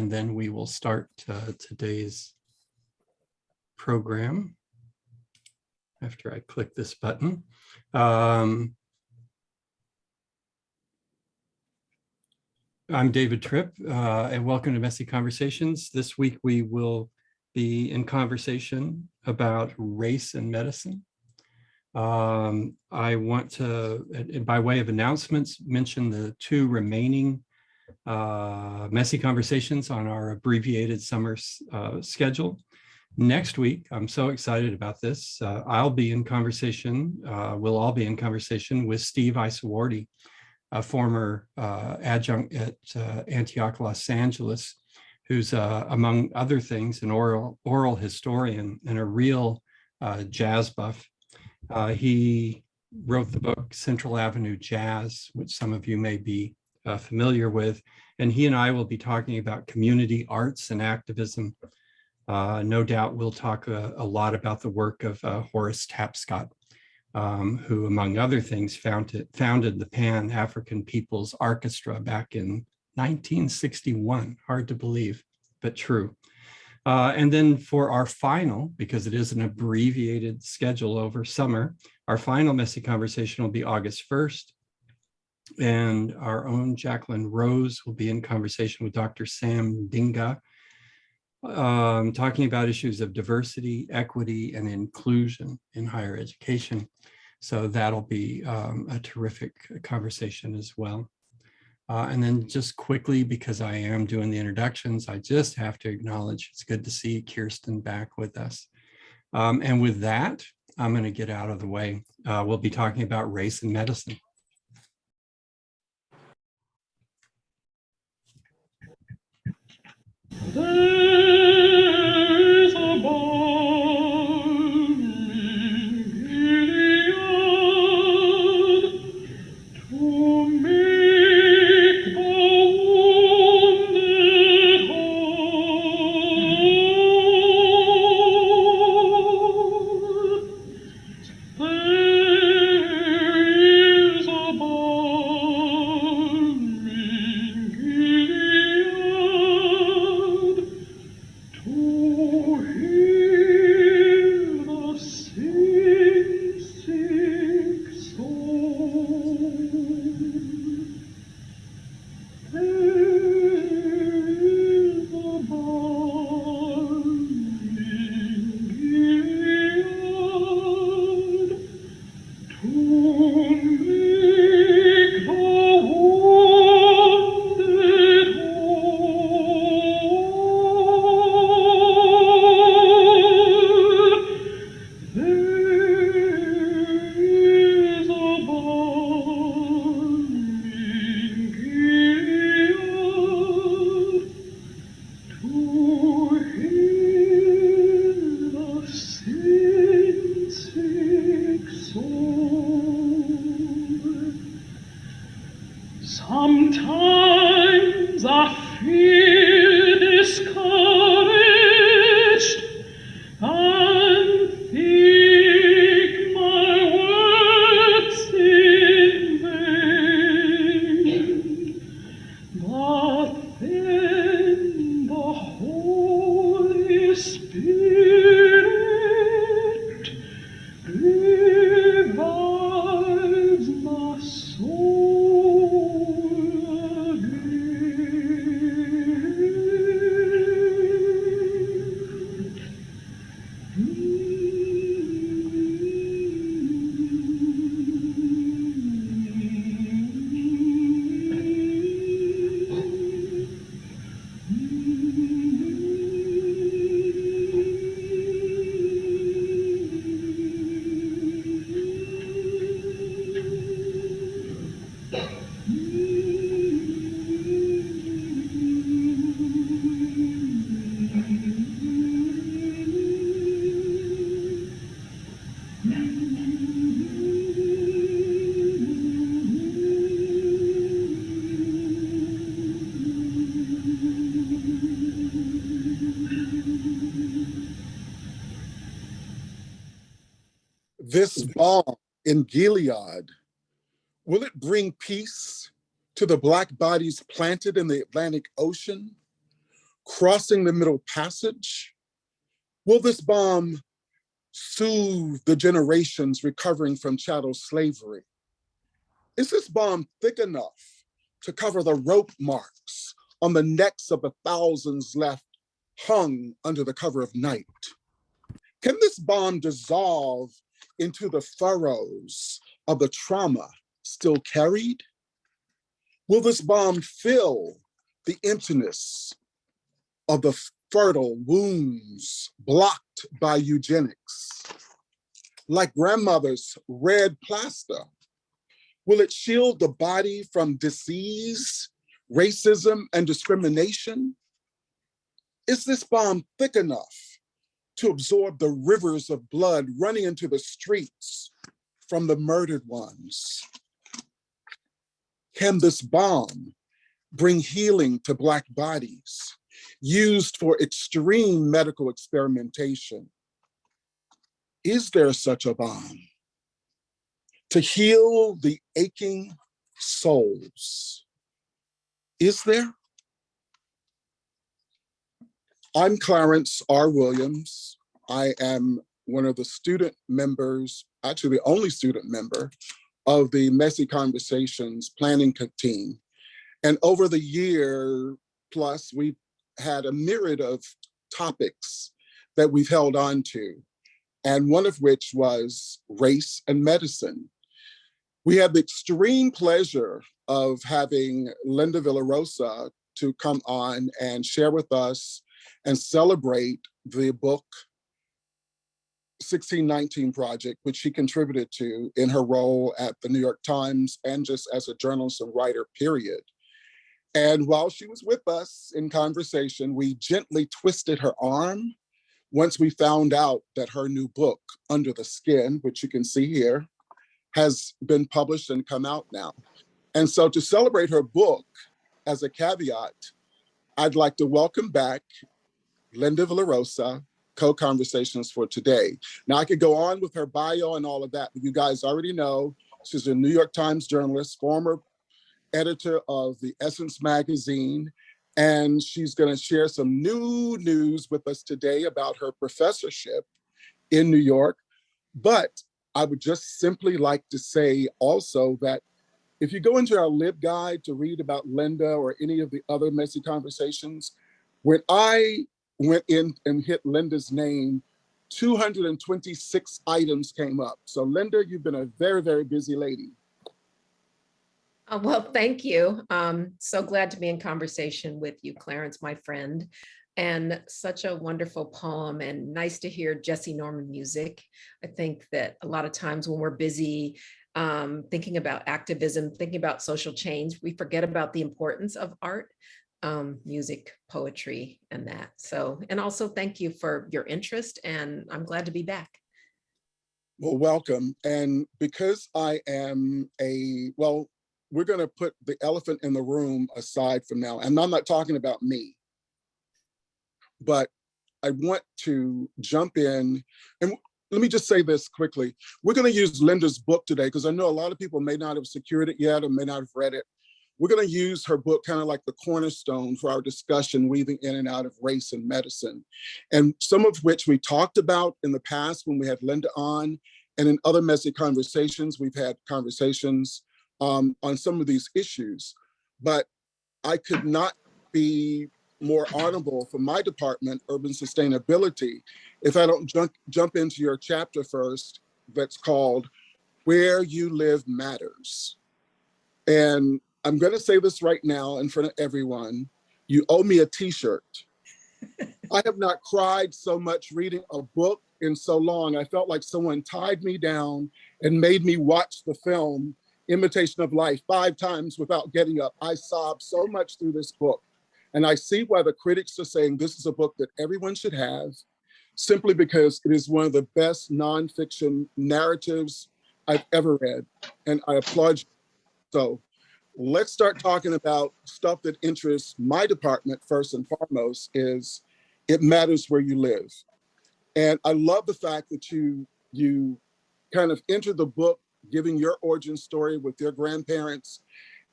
and then we will start today's program after I click this button. I'm David Tripp, and welcome to Messy Conversations. This week we will be in conversation about race and medicine. I want to, by way of announcements, mention the two remaining Messy Conversations on our abbreviated summer schedule. Next week, I'm so excited about this. I'll be in conversation, we'll all be in conversation with Steve Isawardi, a former adjunct at Antioch, Los Angeles, who's, among other things, an oral historian and a real jazz buff. He wrote the book Central Avenue Jazz, which some of you may be familiar with, and he and I will be talking about community arts and activism. No doubt we'll talk a lot about the work of Horace Tapscott, who, among other things, founded the Pan-African People's Orchestra back in 1961. Hard to believe, but true. And then for our final, because it is an abbreviated schedule over summer, our final Messy Conversation will be August 1st. And our own Jacqueline Rose will be in conversation with Dr. Sam Dinga, talking about issues of diversity, equity, and inclusion in higher education. So that'll be a terrific conversation as well. And then just quickly, because I am doing the introductions, I just have to acknowledge it's good to see Kirsten back with us. And with that, I'm going to get out of the way. We'll be talking about race and medicine. There's a balm in Gilead to make the wounded whole. There is a balm in Gilead to heal the sick soul. There is a balm in Gilead to make the wounded whole. There is a balm in Gilead to heal the sick soul. Sometimes I feel discouraged and think my work's in vain. But then the Holy Spirit revives my soul This balm in Gilead, will it bring peace to the Black bodies planted in the Atlantic Ocean crossing the Middle Passage? Will this bomb soothe the generations recovering from chattel slavery? Is this bomb thick enough to cover the rope marks on the necks of the thousands left hung under the cover of night? Can this bomb dissolve into the furrows of the trauma still carried? Will this bomb fill the emptiness of the fertile wounds blocked by eugenics? Like grandmother's red plaster, will it shield the body from disease, racism, and discrimination? Is this bomb thick enough to absorb the rivers of blood running into the streets from the murdered ones? Can this bomb bring healing to Black bodies used for extreme medical experimentation? Is there such a bomb to heal the aching souls? Is there? I'm Clarence R. Williams. I am one of the student members, actually the only student member of the Messy Conversations planning team. And over the year plus, we've had a myriad of topics that we've held on to, and one of which was race and medicine. We had the extreme pleasure of having Linda Villarosa to come on and share with us and celebrate the book 1619 Project, which she contributed to in her role at the New York Times and just as a journalist and writer, period. And while she was with us in conversation, we gently twisted her arm once we found out that her new book, Under the Skin, which you can see here, has been published and come out now. And so to celebrate her book, as a caveat, I'd like to welcome back Linda Villarosa, co-conversations for today. Now I could go on with her bio and all of that, but you guys already know she's a New York Times journalist, former editor of the Essence magazine, and she's going to share some new news with us today about her professorship in New York. But I would just simply like to say also that if you go into our LibGuide to read about Linda or any of the other Messy Conversations, when I went in and hit Linda's name, 226 items came up. So Linda, you've been a very, very busy lady. Well, thank you. So glad to be in conversation with you, Clarence, my friend, and such a wonderful poem, and nice to hear Jesse Norman music. I think that a lot of times when we're busy thinking about activism, thinking about social change, we forget about the importance of art, music, poetry, and that. So, and also thank you for your interest, and I'm glad to be back. Well, welcome. And because I am we're going to put the elephant in the room aside from now. And I'm not talking about me, but I want to jump in. And let me just say this quickly. We're going to use Linda's book today because I know a lot of people may not have secured it yet or may not have read it. We're going to use her book kind of like the cornerstone for our discussion, weaving in and out of race and medicine. And some of which we talked about in the past when we had Linda on, and in other Messy Conversations, we've had conversations on some of these issues. But I could not be more honorable for my department, Urban Sustainability, if I don't jump into your chapter first that's called Where You Live Matters. And I'm going to say this right now in front of everyone. You owe me a t-shirt. I have not cried so much reading a book in so long. I felt like someone tied me down and made me watch the film Imitation of Life 5 times without getting up. I sobbed so much through this book. And I see why the critics are saying this is a book that everyone should have, simply because it is one of the best nonfiction narratives I've ever read. And I applaud you. So let's start talking about stuff that interests my department first and foremost. Is it matters where you live. And I love the fact that you kind of entered the book giving your origin story with your grandparents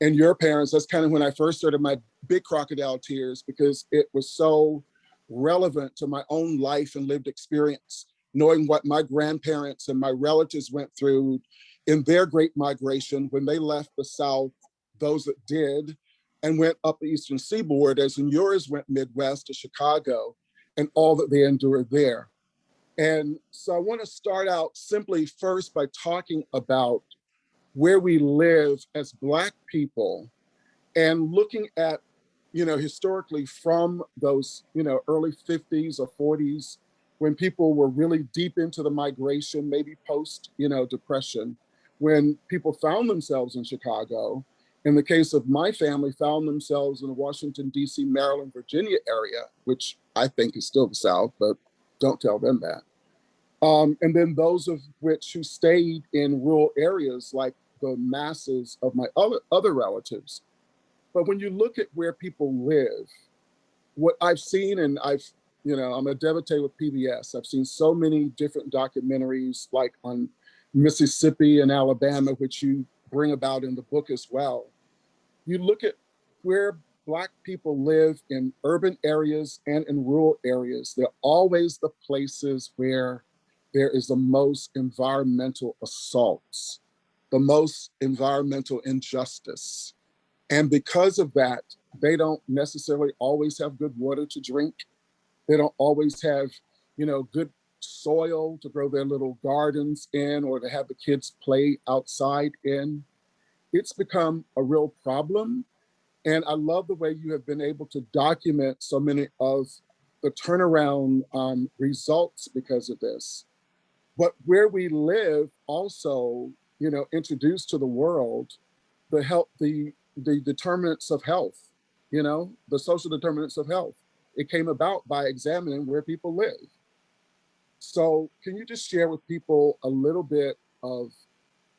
and your parents, that's kind of when I first started my big crocodile tears, because it was so relevant to my own life and lived experience, knowing what my grandparents and my relatives went through in their great migration when they left the South, those that did, and went up the Eastern Seaboard, as in yours went Midwest to Chicago, and all that they endured there. And so I want to start out simply first by talking about where we live as Black people, and looking at, historically from those, early 50s or 40s, when people were really deep into the migration, maybe post, depression, when people found themselves in Chicago. In the case of my family, found themselves in the Washington, D.C., Maryland, Virginia area, which I think is still the South, but don't tell them that. And then those of which who stayed in rural areas, like the masses of my other relatives. But when you look at where people live, what I've seen, and I'm a devotee with PBS. I've seen so many different documentaries, like on Mississippi and Alabama, which you bring about in the book as well. You look at where Black people live in urban areas and in rural areas. They're always the places where there is the most environmental assaults, the most environmental injustice. And because of that, they don't necessarily always have good water to drink. They don't always have, good soil to grow their little gardens in, or to have the kids play outside in. It's become a real problem. And I love the way you have been able to document so many of the turnaround results because of this. But where we live also, introduced to the world the determinants of health, the social determinants of health. It came about by examining where people live. So can you just share with people a little bit of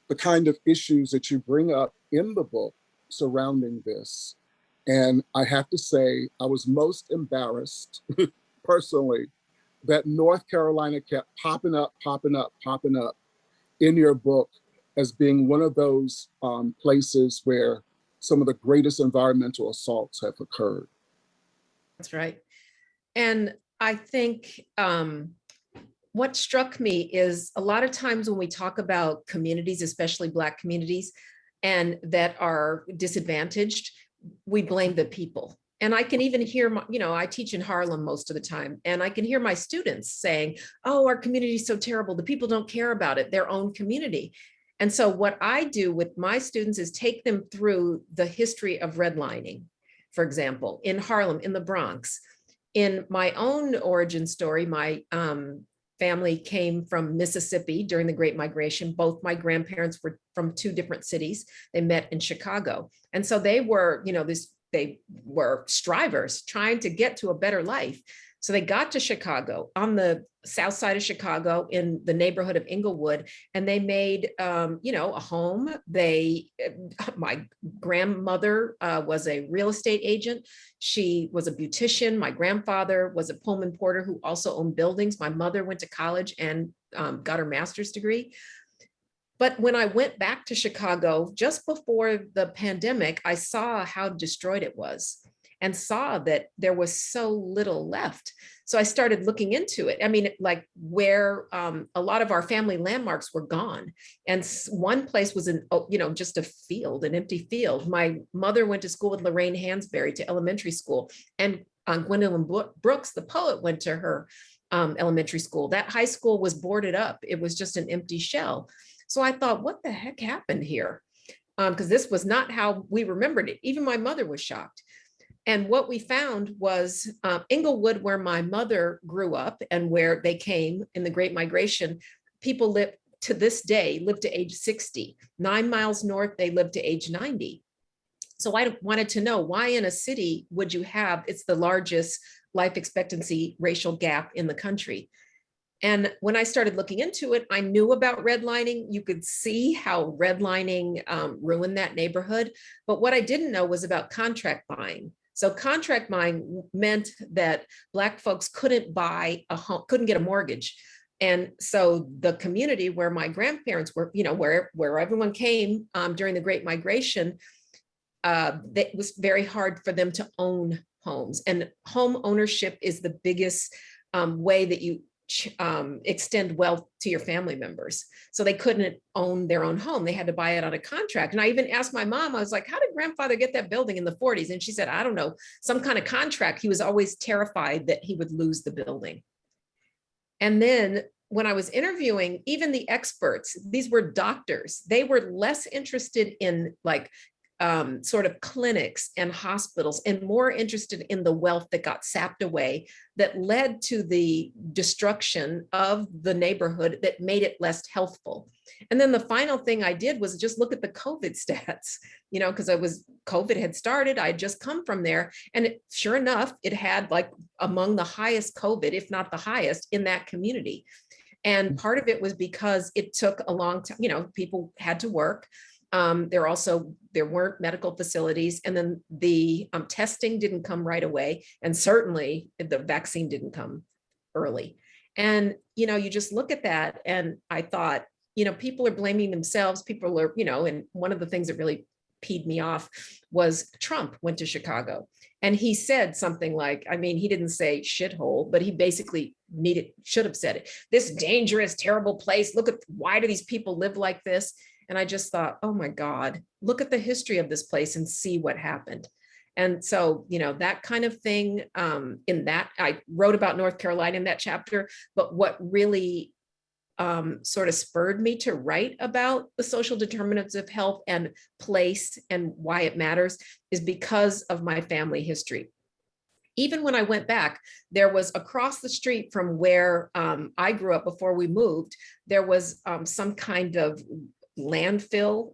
the kind of issues that you bring up in the book surrounding this? And I have to say, I was most embarrassed personally that North Carolina kept popping up in your book as being one of those places where some of the greatest environmental assaults have occurred. That's right. And I think what struck me is a lot of times when we talk about communities, especially Black communities, and that are disadvantaged, we blame the people. And I can even hear, I teach in Harlem most of the time, and I can hear my students saying, oh, our community is so terrible. The people don't care about it, their own community. And so what I do with my students is take them through the history of redlining, for example, in Harlem, in the Bronx. In my own origin story, my family came from Mississippi during the Great Migration. Both my grandparents were from two different cities. They met in Chicago. And so they were, they were strivers trying to get to a better life. So they got to Chicago, on the south side of Chicago, in the neighborhood of Inglewood, and they made, a home. My grandmother was a real estate agent. She was a beautician. My grandfather was a Pullman porter who also owned buildings. My mother went to college and got her master's degree. But when I went back to Chicago just before the pandemic, I saw how destroyed it was, and saw that there was so little left. So I started looking into it. I mean, like where a lot of our family landmarks were gone. And one place was just a field, an empty field. My mother went to school with Lorraine Hansberry to elementary school. And Gwendolyn Brooks, the poet, went to her elementary school. That high school was boarded up. It was just an empty shell. So I thought, what the heck happened here? Because this was not how we remembered it. Even my mother was shocked. And what we found was Inglewood, where my mother grew up and where they came in the Great Migration, people live to this day, live to age 60. 9 miles north, they live to age 90. So I wanted to know, why in a city would you have, it's the largest life expectancy racial gap in the country. And when I started looking into it, I knew about redlining. You could see how redlining ruined that neighborhood. But what I didn't know was about contract buying. So contract buying meant that Black folks couldn't buy a home, couldn't get a mortgage. And so the community where my grandparents were, where everyone came during the Great Migration, it was very hard for them to own homes. And home ownership is the biggest way that you extend wealth to your family members. So they couldn't own their own home. They had to buy it on a contract. And I even asked my mom, I was like, how did grandfather get that building in the 40s? And she said, I don't know, some kind of contract. He was always terrified that he would lose the building. And then when I was interviewing, even the experts, these were doctors, they were less interested in like sort of clinics and hospitals and more interested in the wealth that got sapped away that led to the destruction of the neighborhood that made it less healthful. And then the final thing I did was just look at the COVID stats, you know, because COVID had started, I had just come from there. And sure enough, it had like among the highest COVID, if not the highest in that community. And part of it was because it took a long time, you know, people had to work. There weren't medical facilities, and then the testing didn't come right away. And certainly the vaccine didn't come early. And, you know, you just look at that and I thought, you know, people are blaming themselves. People are, you know, and one of the things that really peed me off was Trump went to Chicago and he said something like, I mean, he didn't say shithole, but he basically should have said it. This dangerous, terrible place. Look at, why do these people live like this? And I just thought, oh my God, look at the history of this place and see what happened. And so, you know, that kind of thing, in that, I wrote about North Carolina in that chapter, but what really sort of spurred me to write about the social determinants of health and place and why it matters is because of my family history. Even when I went back, there was across the street from where I grew up before we moved, there was some kind of landfill.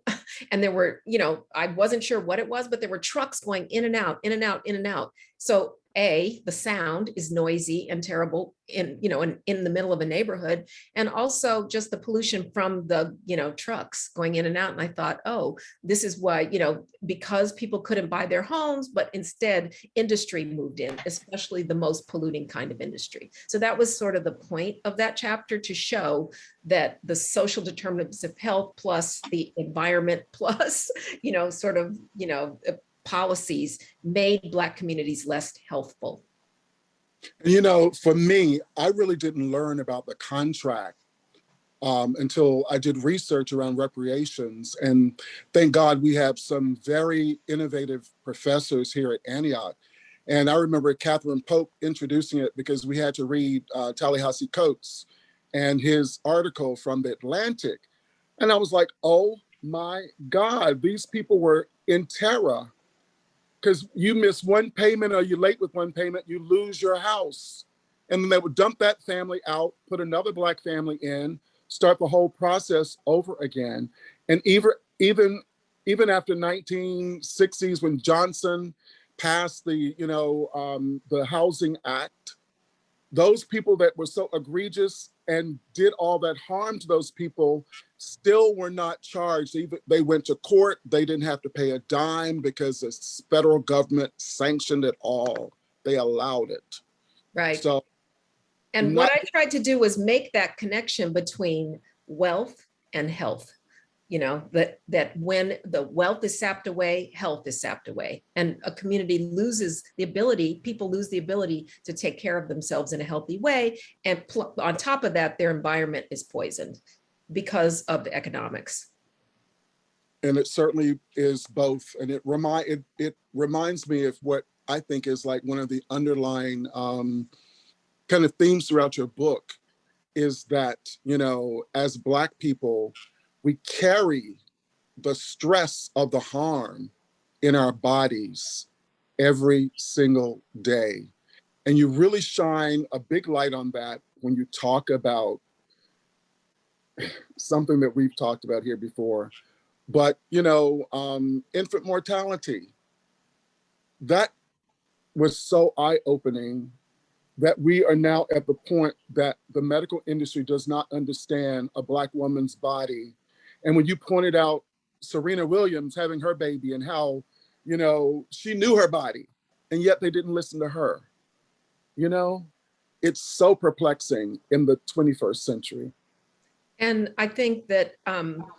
And there were, you know, I wasn't sure what it was, but there were trucks going in and out, in and out, in and out. So the sound is noisy and terrible in, you know, in the middle of a neighborhood. And also just the pollution from the, you know, trucks going in and out. And I thought, oh, this is why, you know, because people couldn't buy their homes, but instead industry moved in, especially the most polluting kind of industry. So that was sort of the point of that chapter, to show that the social determinants of health plus the environment plus, you know, sort of, you know, policies made Black communities less healthful. You know, for me, I really didn't learn about the contract until I did research around reparations. And thank God we have some very innovative professors here at Antioch. And I remember Catherine Pope introducing it because we had to read Ta-Nehisi Coates and his article from the Atlantic. And I was like, oh my God, these people were in terror. Because you miss one payment or you're late with one payment, you lose your house. And then they would dump that family out, put another Black family in, start the whole process over again. And even after 1960s, when Johnson passed the, you know, the Housing Act, those people that were so egregious and did all that harm to those people still were not charged. They went to court. They didn't have to pay a dime because the federal government sanctioned it all. They allowed it. Right. So, and what I tried to do was make that connection between wealth and health. You know, that when the wealth is sapped away, health is sapped away, and a community loses the ability, people lose the ability to take care of themselves in a healthy way. And on top of that, their environment is poisoned because of the economics. And it certainly is both. And it reminds me of what I think is like one of the underlying kind of themes throughout your book, is that, you know, as Black people, we carry the stress of the harm in our bodies every single day. And you really shine a big light on that when you talk about something that we've talked about here before. But, you know, infant mortality, that was so eye-opening that we are now at the point that the medical industry does not understand a Black woman's body. And when you pointed out Serena Williams having her baby and how, you know, she knew her body and yet they didn't listen to her, you know, it's so perplexing in the 21st century. And I think that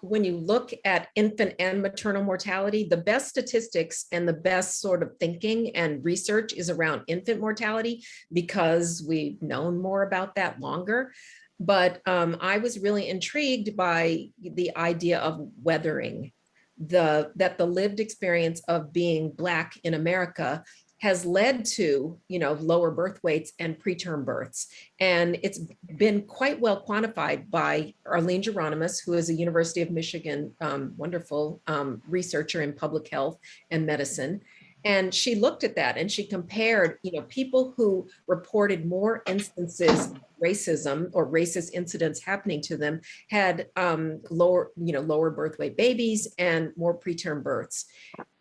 when you look at infant and maternal mortality, the best statistics and the best sort of thinking and research is around infant mortality because we've known more about that longer. But I was really intrigued by the idea of weathering, that the lived experience of being Black in America has led to, lower birth weights and preterm births. And it's been quite well quantified by Arlene Geronimus, who is a University of Michigan wonderful researcher in public health and medicine. And she looked at that and she compared, people who reported more instances of racism or racist incidents happening to them had lower birth weight babies and more preterm births.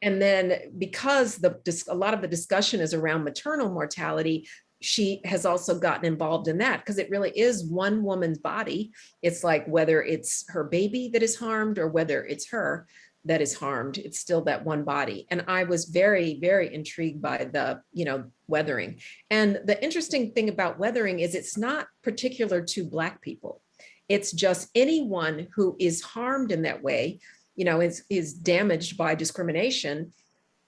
And then because a lot of the discussion is around maternal mortality, she has also gotten involved in that because it really is one woman's body. It's like whether it's her baby that is harmed or whether it's her that is harmed, it's still that one body. And I was very, very intrigued by the, weathering. And the interesting thing about weathering is it's not particular to Black people. It's just anyone who is harmed in that way, is damaged by discrimination.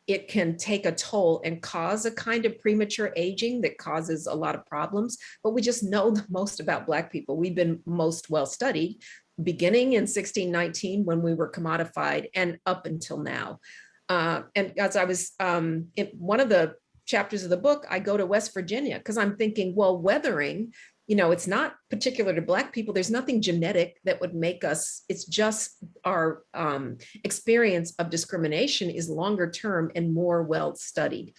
It can take a toll and cause a kind of premature aging that causes a lot of problems. But we just know the most about Black people. We've been most well studied, beginning in 1619 when we were commodified and up until now. And as I was in one of the chapters of the book, I go to West Virginia because I'm thinking, well, weathering, it's not particular to Black people. There's nothing genetic that would make us, it's just our experience of discrimination is longer term and more well studied.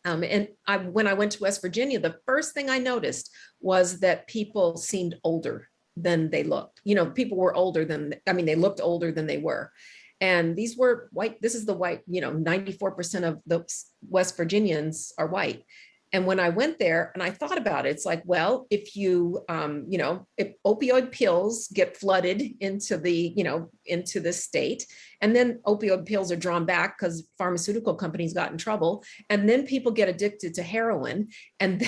When I went to West Virginia, the first thing I noticed was that people seemed older than they looked. People were older than, they looked older than they were. And these were white, this is the white, 94% of the West Virginians are white. And when I went there and I thought about it, it's like, well, if you, if opioid pills get flooded into the state, and then opioid pills are drawn back because pharmaceutical companies got in trouble, and then people get addicted to heroin, and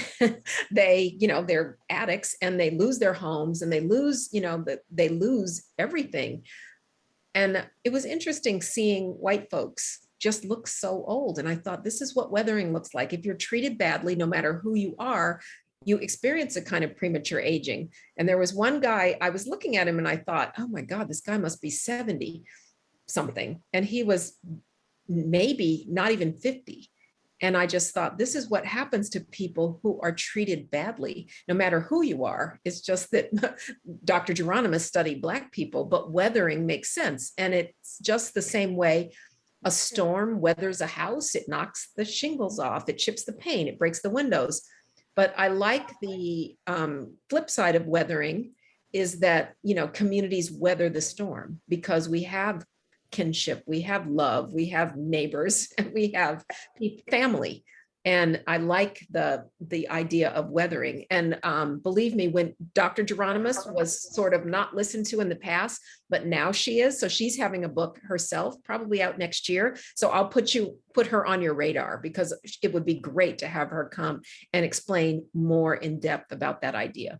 then they're addicts and they lose their homes and they lose, they lose everything. And it was interesting seeing white folks just look so old. And I thought, this is what weathering looks like. If you're treated badly, no matter who you are, you experience a kind of premature aging. And there was one guy, I was looking at him and I thought, oh my God, this guy must be 70 something. And he was maybe not even 50. And I just thought, this is what happens to people who are treated badly, no matter who you are. It's just that Dr. Geronimus studied Black people, but weathering makes sense. And it's just the same way a storm weathers a house. It knocks the shingles off, it chips the paint, it breaks the windows. But I like the flip side of weathering is that, communities weather the storm because we have kinship, we have love, we have neighbors, and we have family. And I like the idea of weathering. And believe me, when Dr. Geronimus was sort of not listened to in the past, but now she is. So she's having a book herself, probably out next year. So I'll put her on your radar because it would be great to have her come and explain more in depth about that idea.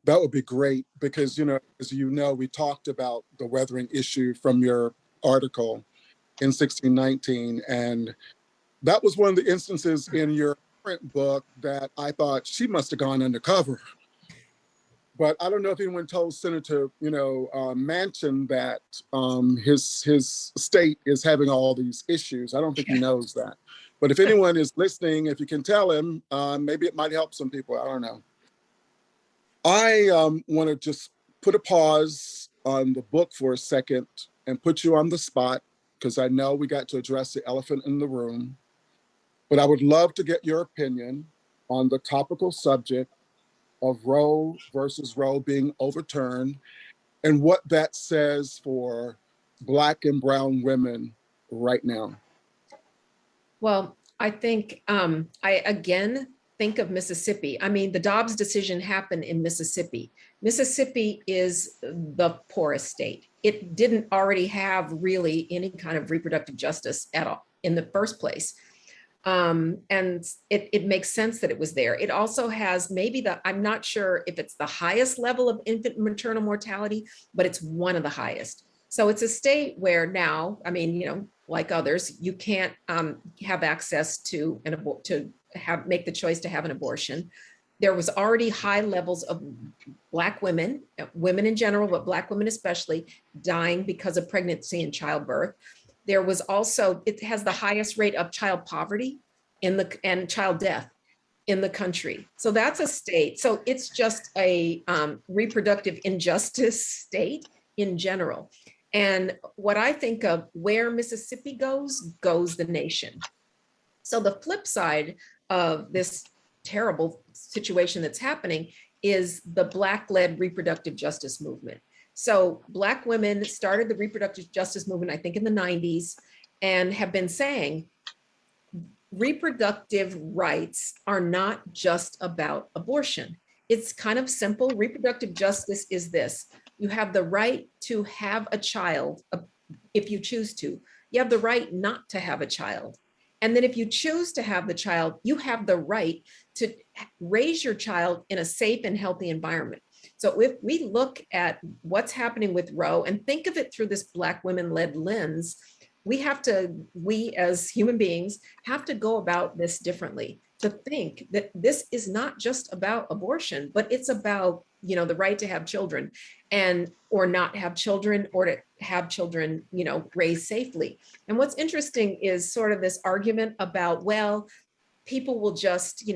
That would be great because, as we talked about the weathering issue from your article in 1619. And that was one of the instances in your print book that I thought she must have gone undercover. But I don't know if anyone told Senator, Manchin that his state is having all these issues. I don't think he knows that. But if anyone is listening, if you can tell him, maybe it might help some people. I don't know. I want to just put a pause on the book for a second and put you on the spot because I know we got to address the elephant in the room. But I would love to get your opinion on the topical subject of Roe versus Roe being overturned and what that says for Black and brown women right now. Well, I think I again think of Mississippi. The Dobbs decision happened in Mississippi. Mississippi is the poorest state. It didn't already have really any kind of reproductive justice at all in the first place. And it makes sense that it was there. It also has maybe I'm not sure if it's the highest level of infant maternal mortality, but it's one of the highest. So it's a state where now, I mean, like others, you can't have access to make the choice to have an abortion. There was already high levels of Black women in general, but Black women especially, dying because of pregnancy and childbirth. There was also, it has the highest rate of child poverty and child death in the country. So that's a state. So it's just a reproductive injustice state in general. And what I think of where Mississippi goes the nation. So the flip side of this terrible situation that's happening is the Black-led reproductive justice movement. So Black women started the reproductive justice movement, I think in the 90s, and have been saying reproductive rights are not just about abortion. It's kind of simple. Reproductive justice is this: you have the right to have a child if you choose to. You have the right not to have a child. And then if you choose to have the child, you have the right to raise your child in a safe and healthy environment. So if we look at what's happening with Roe and think of it through this Black women-led lens, we as human beings have to go about this differently, to think that this is not just about abortion, but it's about, the right to have children or not have children, or to have children, raised safely. And what's interesting is sort of this argument about, well, people will just,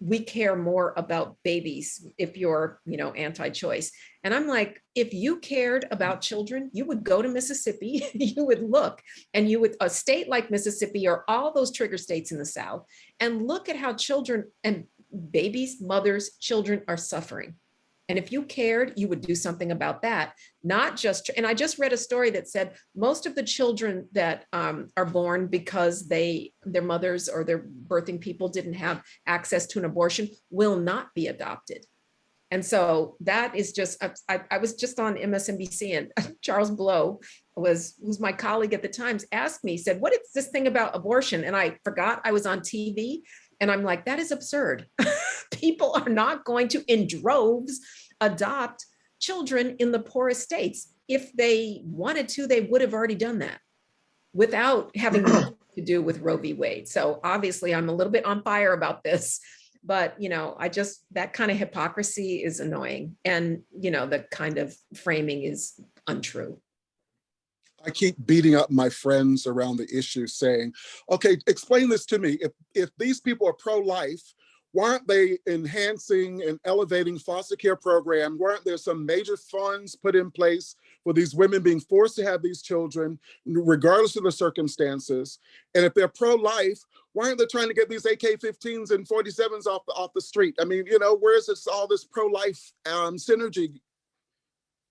we care more about babies if you're, anti-choice. And I'm like, if you cared about children, you would go to Mississippi, you would look, and a state like Mississippi or all those trigger states in the South, and look at how children and babies, mothers, children are suffering. And if you cared, you would do something about that. Not just, and I just read a story that said most of the children that are born because their mothers or their birthing people didn't have access to an abortion will not be adopted. And so that is just, I was just on MSNBC, and Charles Blow who's my colleague at the Times, asked me, said, what is this thing about abortion? And I forgot I was on TV. And I'm like, that is absurd. People are not going to, in droves, adopt children in the poorest states. If they wanted to, they would have already done that without having to do with Roe v. Wade. So obviously I'm a little bit on fire about this, but that kind of hypocrisy is annoying. And, the kind of framing is untrue. I keep beating up my friends around the issue saying, okay, explain this to me. If these people are pro-life, why aren't they enhancing and elevating foster care program? Why aren't there some major funds put in place for these women being forced to have these children, regardless of the circumstances? And if they're pro-life, why aren't they trying to get these AK-15s and 47s off the street? I mean, where is all this pro-life synergy?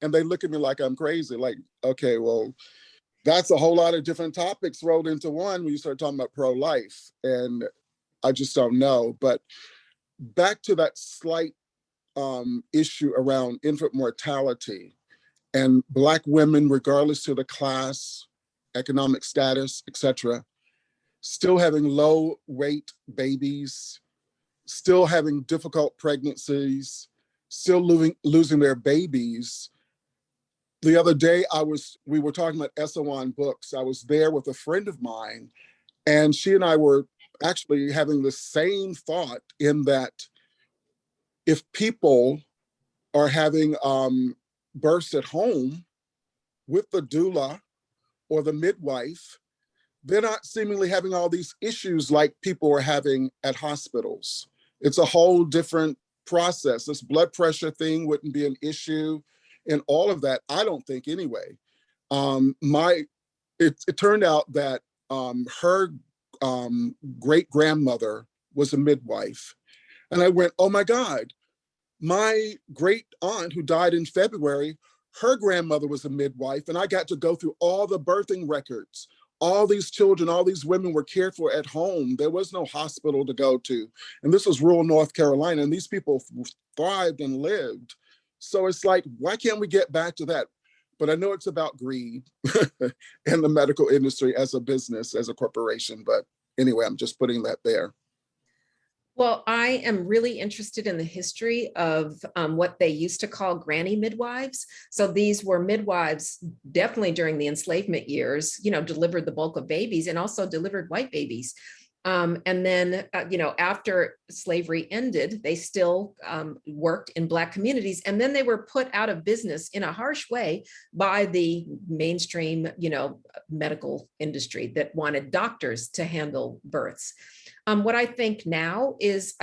And they look at me like I'm crazy, like, okay, well, that's a whole lot of different topics rolled into one when you start talking about pro-life. And I just don't know. But back to that slight issue around infant mortality and Black women, regardless to the class, economic status, etc., still having low weight babies, still having difficult pregnancies, still losing their babies. The other day, we were talking about Esalen books. I was there with a friend of mine, and she and I were actually having the same thought, in that if people are having births at home with the doula or the midwife, they're not seemingly having all these issues like people are having at hospitals. It's a whole different process. This blood pressure thing wouldn't be an issue, and all of that, I don't think, anyway. It turned out that her great-grandmother was a midwife. And I went, oh my God, my great aunt who died in February, her grandmother was a midwife, and I got to go through all the birthing records. All these children, all these women were cared for at home. There was no hospital to go to. And this was rural North Carolina, and these people thrived and lived. So it's like, why can't we get back to that? But I know it's about greed in the medical industry as a business, as a corporation, but anyway, I'm just putting that there. Well, I am really interested in the history of what they used to call granny midwives. So these were midwives definitely during the enslavement years, delivered the bulk of babies and also delivered white babies. And then, after slavery ended, they still worked in Black communities. And then they were put out of business in a harsh way by the mainstream, medical industry that wanted doctors to handle births. What I think now is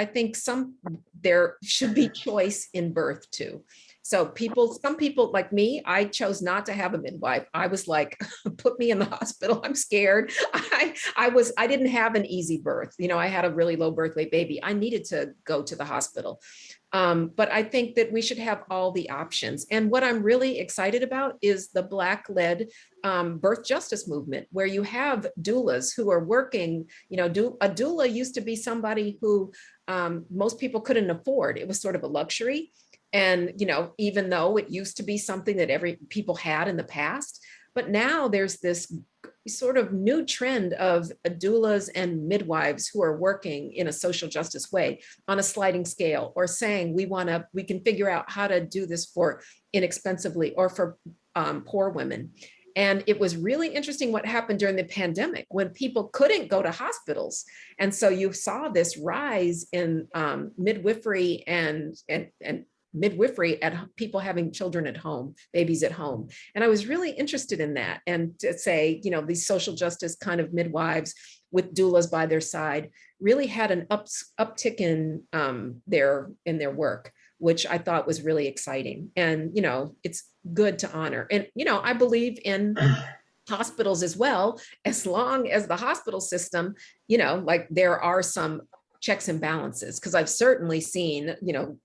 there should be choice in birth too. So some people like me, I chose not to have a midwife. I was like, put me in the hospital. I'm scared. I didn't have an easy birth. I had a really low birth weight baby. I needed to go to the hospital. But I think that we should have all the options. And what I'm really excited about is the Black-led birth justice movement, where you have doulas who are working. A doula used to be somebody who most people couldn't afford. It was sort of a luxury. And, even though it used to be something that people had in the past, but now there's this sort of new trend of doulas and midwives who are working in a social justice way on a sliding scale, or saying we can figure out how to do this for inexpensively or for poor women. And it was really interesting what happened during the pandemic when people couldn't go to hospitals. And so you saw this rise in midwifery and midwifery at people having children at home, babies at home. And I was really interested in that. And to say, these social justice kind of midwives with doulas by their side really had an uptick in their work, which I thought was really exciting. And, it's good to honor. And, I believe in hospitals as well, as long as the hospital system, like there are some checks and balances, because I've certainly seen,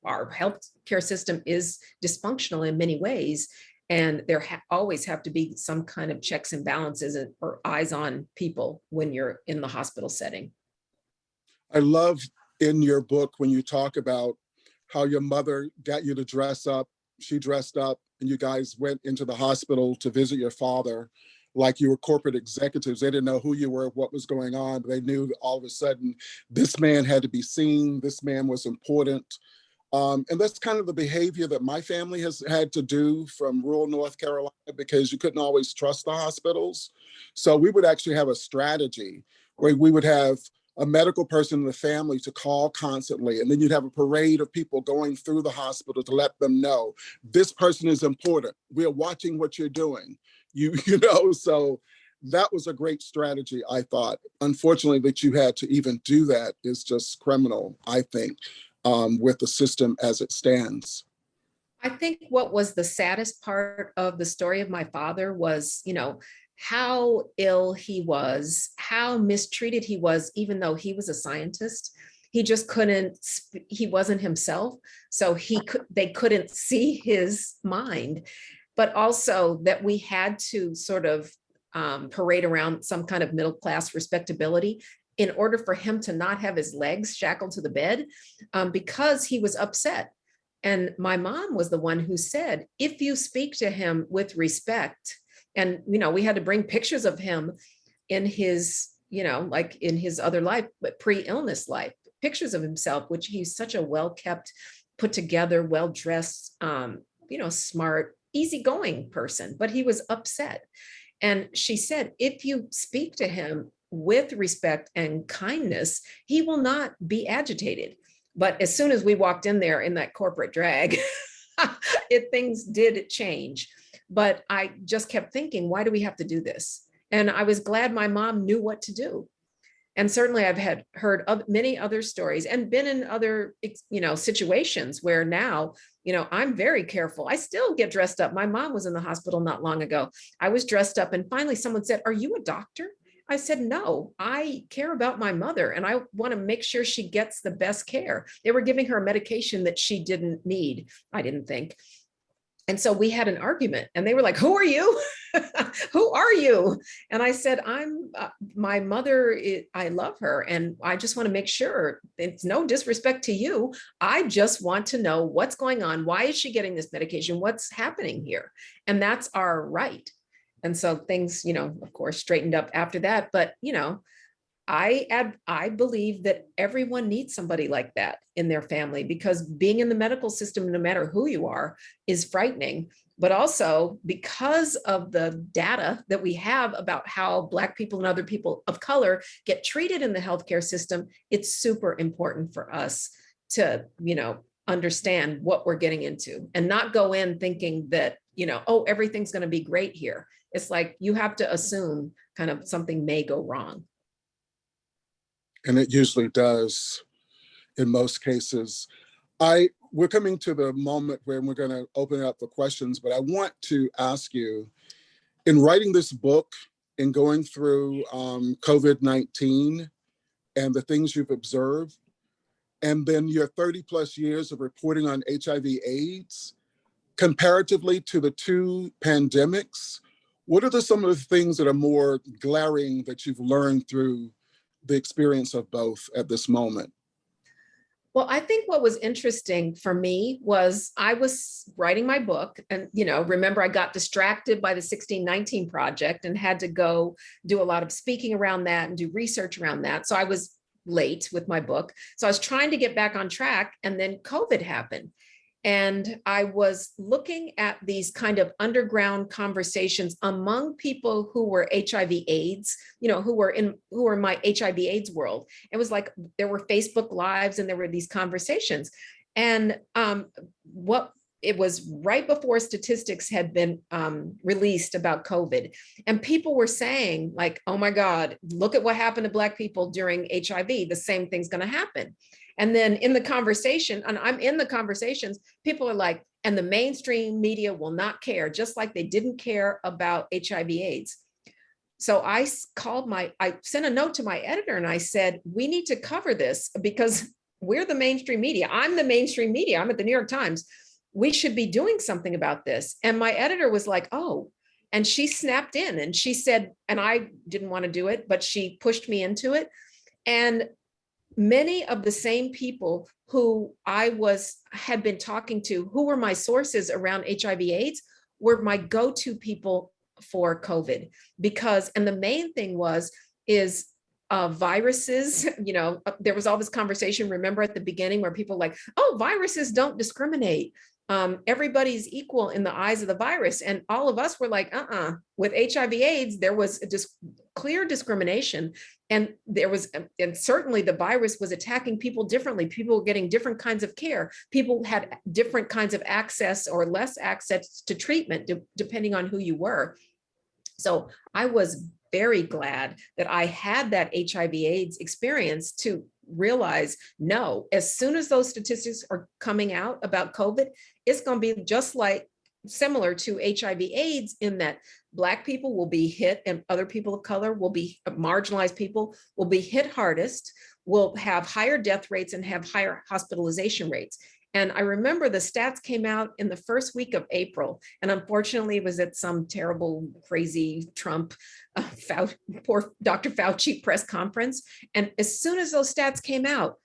our healthcare system is dysfunctional in many ways, and there always have to be some kind of checks and balances or eyes on people when you're in the hospital setting. I love in your book when you talk about how your mother got you to dress up, she dressed up, and you guys went into the hospital to visit your father like you were corporate executives. They didn't know who you were, what was going on, but they knew all of a sudden this man had to be seen, this man was important. And that's kind of the behavior that my family has had to do from rural North Carolina, because you couldn't always trust the hospitals. So we would actually have a strategy where we would have a medical person in the family to call constantly. And then you'd have a parade of people going through the hospital to let them know, this person is important. We are watching what you're doing. So that was a great strategy, I thought. Unfortunately, that you had to even do that is just criminal, I think, with the system as it stands. I think what was the saddest part of the story of my father was, how ill he was, how mistreated he was, even though he was a scientist. He just he wasn't himself. So they couldn't see his mind, but also that we had to sort of parade around some kind of middle-class respectability in order for him to not have his legs shackled to the bed, because he was upset. And my mom was the one who said, if you speak to him with respect, and, we had to bring pictures of him in his, like in his other life, but pre-illness life, pictures of himself, which he's such a well-kept, put together, well-dressed, smart, easygoing person, but he was upset. And she said, if you speak to him with respect and kindness, he will not be agitated. But as soon as we walked in there in that corporate drag, things did change. But I just kept thinking, why do we have to do this? And I was glad my mom knew what to do. And certainly I've heard of many other stories and been in other, situations where now, I'm very careful. I still get dressed up. My mom was in the hospital not long ago. I was dressed up and finally someone said, "Are you a doctor?" I said, "No, I care about my mother and I want to make sure she gets the best care." They were giving her a medication that she didn't need, I didn't think. And so we had an argument and they were like, "Who are you? Who are you?" And I said, "I'm my mother. I love her. And I just want to make sure it's no disrespect to you. I just want to know what's going on. Why is she getting this medication? What's happening here?" And that's our right. And so things, of course, straightened up after that. But, I believe that everyone needs somebody like that in their family, because being in the medical system, no matter who you are, is frightening. But also because of the data that we have about how Black people and other people of color get treated in the healthcare system, it's super important for us to, understand what we're getting into and not go in thinking that, oh, everything's going to be great here. It's like you have to assume kind of something may go wrong. And it usually does in most cases. We're coming to the moment where we're going to open it up for questions, but I want to ask you, in writing this book and going through COVID-19 and the things you've observed, and then your 30 plus years of reporting on HIV/AIDS, comparatively to the two pandemics, what are some of the things that are more glaring that you've learned through the experience of both at this moment? Well, I think what was interesting for me was I was writing my book and, remember I got distracted by the 1619 project and had to go do a lot of speaking around that and do research around that. So I was late with my book. So I was trying to get back on track, and then COVID happened. And I was looking at these kind of underground conversations among people who were HIV/AIDS, who were in my HIV/AIDS world. It was like there were Facebook Lives and there were these conversations. And it was right before statistics had been released about COVID. And people were saying like, oh my God, look at what happened to Black people during HIV. The same thing's going to happen. And then in the conversation, and I'm in the conversations, people are like, and the mainstream media will not care, just like they didn't care about HIV/AIDS. So I sent a note to my editor and I said, we need to cover this because we're the mainstream media. I'm the mainstream media. I'm at the New York Times. We should be doing something about this. And my editor was like, oh, and she snapped in and she said, and I didn't want to do it, but she pushed me into it. And many of the same people who had been talking to, who were my sources around HIV/AIDS, were my go-to people for COVID. And the main thing is viruses, there was all this conversation, remember at the beginning where people were like, oh, viruses don't discriminate. Everybody's equal in the eyes of the virus. And all of us were like, with HIV/AIDS, there was just clear discrimination. And and certainly the virus was attacking people differently. People were getting different kinds of care. People had different kinds of access or less access to treatment, depending on who you were. So I was very glad that I had that HIV/AIDS experience to realize, no, as soon as those statistics are coming out about COVID, it's going to be just like similar to HIV/AIDS in that Black people will be hit and other people of color will be marginalized, people will be hit hardest, will have higher death rates and have higher hospitalization rates. And I remember the stats came out in the first week of April. And unfortunately, it was at some terrible, crazy Trump, poor Dr. Fauci press conference. And as soon as those stats came out,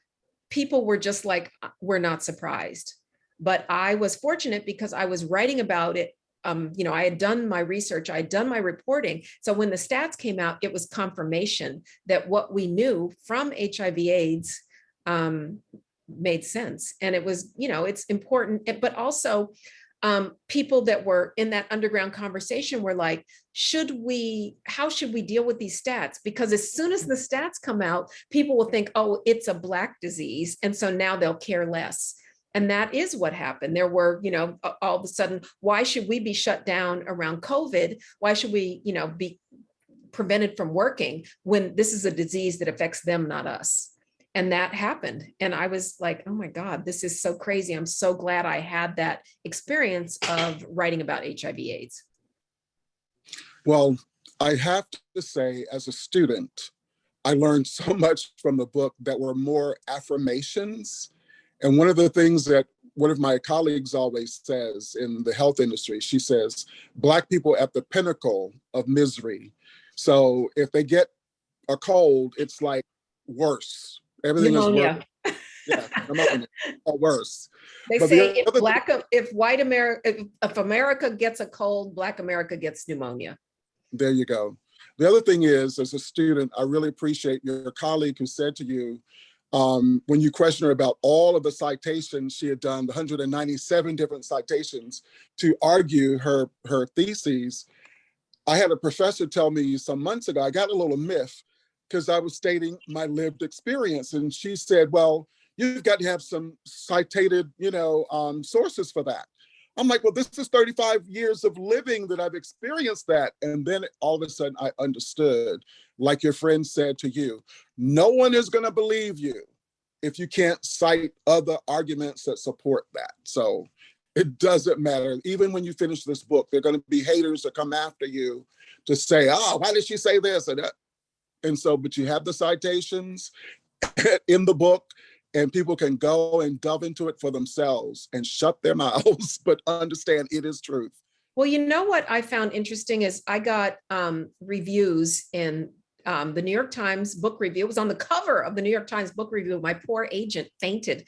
people were just like, we're not surprised. But I was fortunate because I was writing about it. I had done my research, I had done my reporting. So when the stats came out, it was confirmation that what we knew from HIV/AIDS made sense. And it was, it's important, but also people that were in that underground conversation were like, how should we deal with these stats? Because as soon as the stats come out, people will think, oh, it's a Black disease. And so now they'll care less. And that is what happened. There were, all of a sudden, why should we be shut down around COVID? Why should we, be prevented from working when this is a disease that affects them, not us? And that happened. And I was like, oh my God, this is so crazy. I'm so glad I had that experience of writing about HIV/AIDS. Well, I have to say, as a student, I learned so much from the book that were more affirmations. And one of the things that one of my colleagues always says in the health industry, she says, Black people at the pinnacle of misery. So if they get a cold, it's like worse. Everything Pneumonia. is worse. Yeah, pneumonia, or worse. They But say the if America gets a cold, Black America gets pneumonia. There you go. The other thing is, as a student, I really appreciate your colleague who said to you, when you question her about all of the citations she had done, the 197 different citations to argue her theses. I had a professor tell me some months ago, I got a little miff because I was stating my lived experience. And she said, well, you've got to have some cited, sources for that. I'm like, well, this is 35 years of living that I've experienced that. And then all of a sudden I understood, like your friend said to you, no one is going to believe you if you can't cite other arguments that support that. So it doesn't matter. Even when you finish this book, there are going to be haters that come after you to say, oh, why did she say this or that? And so, but you have the citations in the book, and people can go and delve into it for themselves and shut their mouths, but understand it is truth. Well, you know what I found interesting is I got reviews in the New York Times book review. It was on the cover of the New York Times book review. My poor agent fainted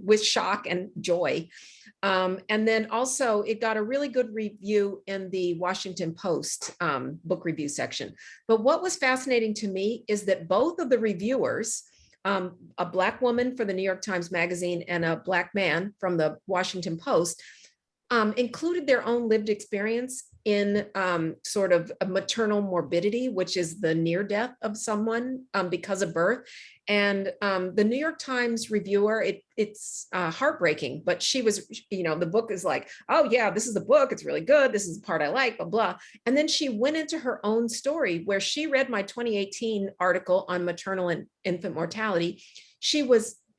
with shock and joy. And then also it got a really good review in the Washington Post book review section. But what was fascinating to me is that both of the reviewers, a Black woman for the New York Times Magazine and a Black man from the Washington Post, included their own lived experience in sort of a maternal morbidity, which is the near death of someone because of birth. And the New York Times reviewer, it's heartbreaking, but she was, the book is like, oh yeah, this is the book. It's really good. This is the part I like, blah, blah. And then she went into her own story where she read my 2018 article on maternal and infant mortality.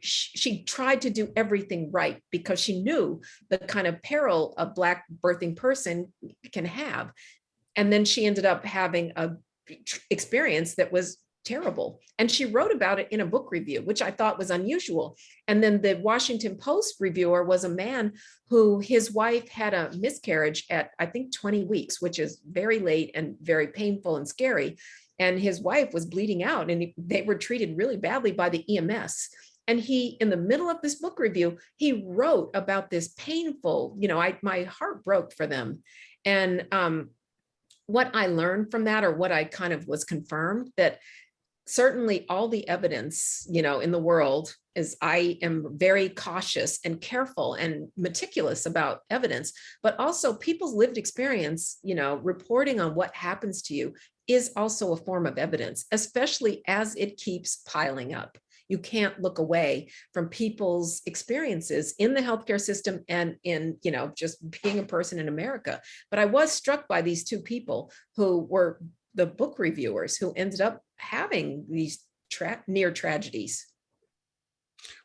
She tried to do everything right because she knew the kind of peril a Black birthing person can have. And then she ended up having a experience that was terrible. And she wrote about it in a book review, which I thought was unusual. And then the Washington Post reviewer was a man who his wife had a miscarriage at, I think, 20 weeks, which is very late and very painful and scary. And his wife was bleeding out and they were treated really badly by the EMS. And he, in the middle of this book review, he wrote about this painful, my heart broke for them. And what I learned from that, or what I kind of was confirmed, that certainly all the evidence, in the world is, I am very cautious and careful and meticulous about evidence, but also people's lived experience, reporting on what happens to you is also a form of evidence, especially as it keeps piling up. You can't look away from people's experiences in the healthcare system and in, just being a person in America. But I was struck by these two people who were the book reviewers who ended up having these near tragedies.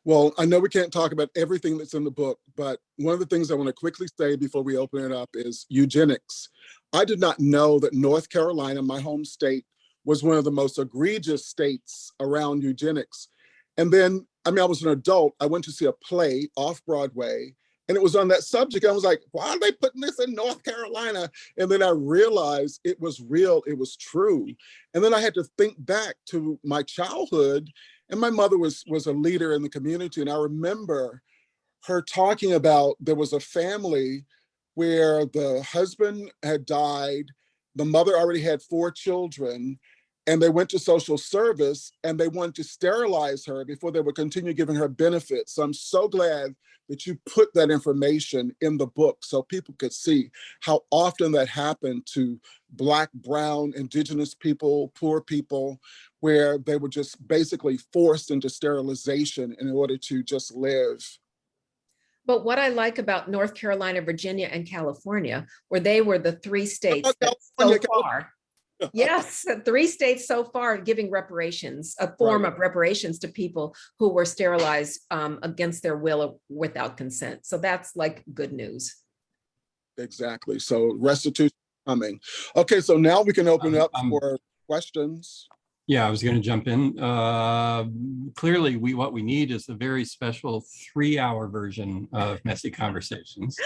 Well, I know we can't talk about everything that's in the book, but one of the things I want to quickly say before we open it up is eugenics. I did not know that North Carolina, my home state, was one of the most egregious states around eugenics. And then, I was an adult. I went to see a play off Broadway, and it was on that subject. I was like, why are they putting this in North Carolina? And then I realized it was real, it was true. And then I had to think back to my childhood, and my mother was a leader in the community. And I remember her talking about, there was a family where the husband had died, the mother already had 4 children, and they went to social service and they wanted to sterilize her before they would continue giving her benefits. So I'm so glad that you put that information in the book so people could see how often that happened to Black, brown, indigenous people, poor people, where they were just basically forced into sterilization in order to just live. But what I like about North Carolina, Virginia, and California, where they were the 3 states that so far, yes, 3 states so far giving reparations, a form of reparations to people who were sterilized against their will or without consent. So that's like good news. Exactly. So restitution coming. Okay, so now we can open it up for questions. Yeah, I was going to jump in. Clearly, what we need is a very special 3-hour version of Messy Conversations.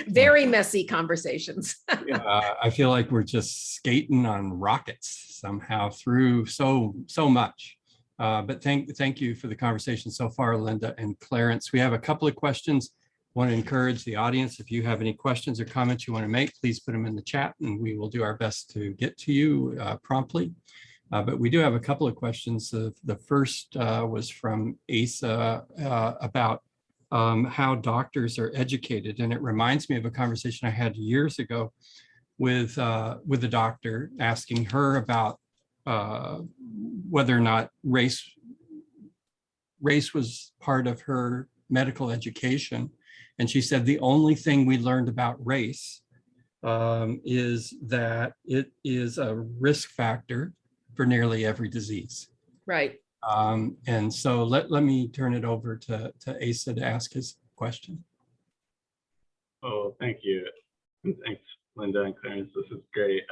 Very messy conversations. I feel like we're just skating on rockets somehow through so much. But thank you for the conversation so far, Linda and Clarence. We have a couple of questions. Want to encourage the audience, if you have any questions or comments you want to make, please put them in the chat and we will do our best to get to you promptly. But we do have a couple of questions. The first was from Asa about how doctors are educated. And it reminds me of a conversation I had years ago with a doctor, asking her about whether or not race was part of her medical education. And she said, the only thing we learned about race is that it is a risk factor for nearly every disease. Right. And so let me turn it over to Asa to ask his question. Oh, thank you. And thanks, Linda and Clarence. This is great.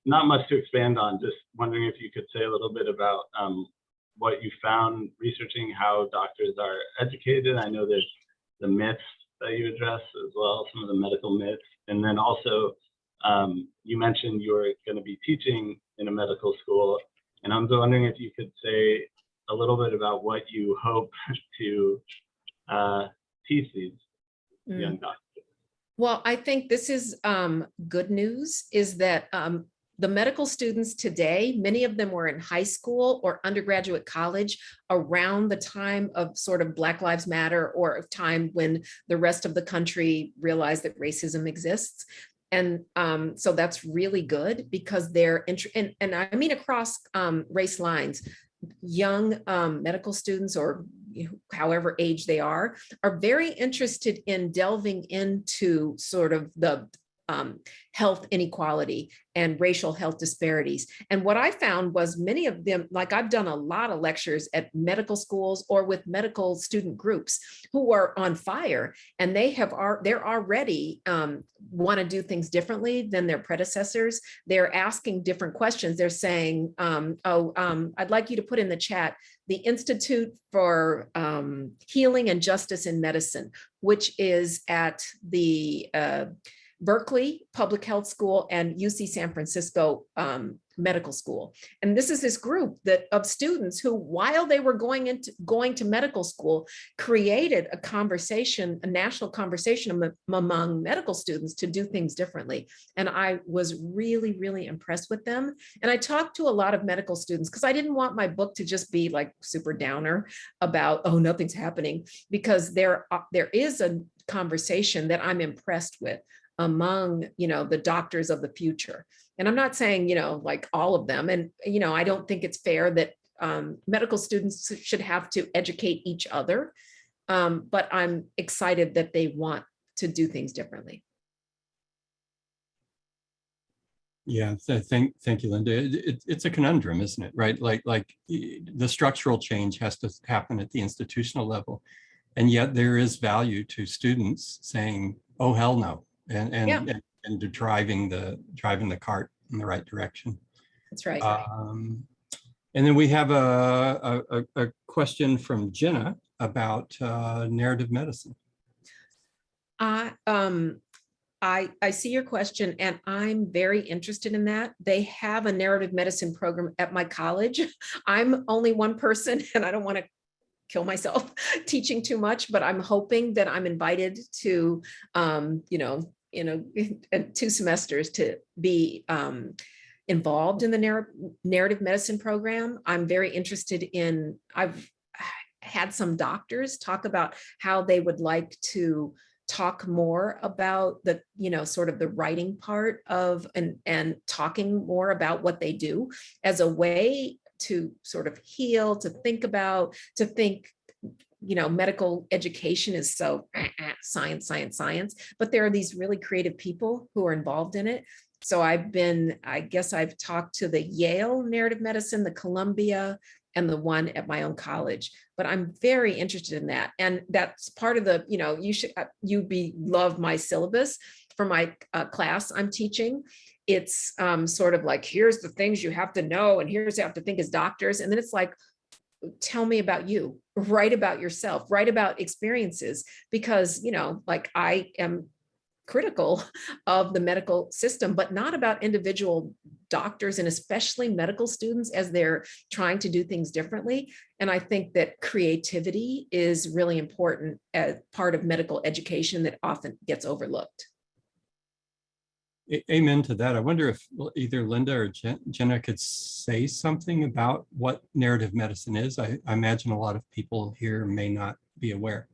Not much to expand on, just wondering if you could say a little bit about what you found researching how doctors are educated. I know there's the myths that you address as well, some of the medical myths. And then also, you mentioned you were going to be teaching in a medical school. And I'm wondering if you could say a little bit about what you hope to teach these young doctors. Well, I think this is good news, is that the medical students today, many of them were in high school or undergraduate college around the time of sort of Black Lives Matter, or of time when the rest of the country realized that racism exists. And so that's really good, because they're, and I mean across race lines, young medical students, or however age they are very interested in delving into sort of the health inequality and racial health disparities. And what I found was many of them, like I've done a lot of lectures at medical schools or with medical student groups who are on fire, and they're already want to do things differently than their predecessors. They're asking different questions. They're saying, I'd like you to put in the chat the Institute for Healing and Justice in Medicine, which is at the Berkeley Public Health School and UC San Francisco Medical School. And this is this group of students who, while they were going to medical school, created a conversation, a national conversation among medical students to do things differently. And I was really, really impressed with them. And I talked to a lot of medical students because I didn't want my book to just be like super downer about, oh, nothing's happening, because there is a conversation that I'm impressed with among, the doctors of the future. And I'm not saying, like all of them. And, I don't think it's fair that medical students should have to educate each other. But I'm excited that they want to do things differently. Yeah, thank you, Linda. It's a conundrum, isn't it? Right? Like the structural change has to happen at the institutional level. And yet there is value to students saying, oh, hell no. And to driving the cart in the right direction. That's right. And then we have a question from Jenna about narrative medicine. I see your question, and I'm very interested in that. They have a narrative medicine program at my college. I'm only one person, and I don't want to kill myself teaching too much, but I'm hoping that I'm invited to, 2 semesters to be involved in the narrative medicine program. I'm very interested in, I've had some doctors talk about how they would like to talk more about the, sort of the writing part of, and talking more about what they do as a way to sort of heal, to think, medical education is so science, but there are these really creative people who are involved in it. So I've talked to the Yale Narrative Medicine, the Columbia, and the one at my own college, but I'm very interested in that. And that's part of the, love my syllabus for my class I'm teaching. It's sort of like, here's the things you have to know, and here's what you have to think as doctors. And then it's like, tell me about you, write about yourself, write about experiences, because, like I am critical of the medical system, but not about individual doctors and especially medical students as they're trying to do things differently. And I think that creativity is really important as part of medical education that often gets overlooked. Amen to that. I wonder if either Linda or Jenna could say something about what narrative medicine is. I imagine a lot of people here may not be aware.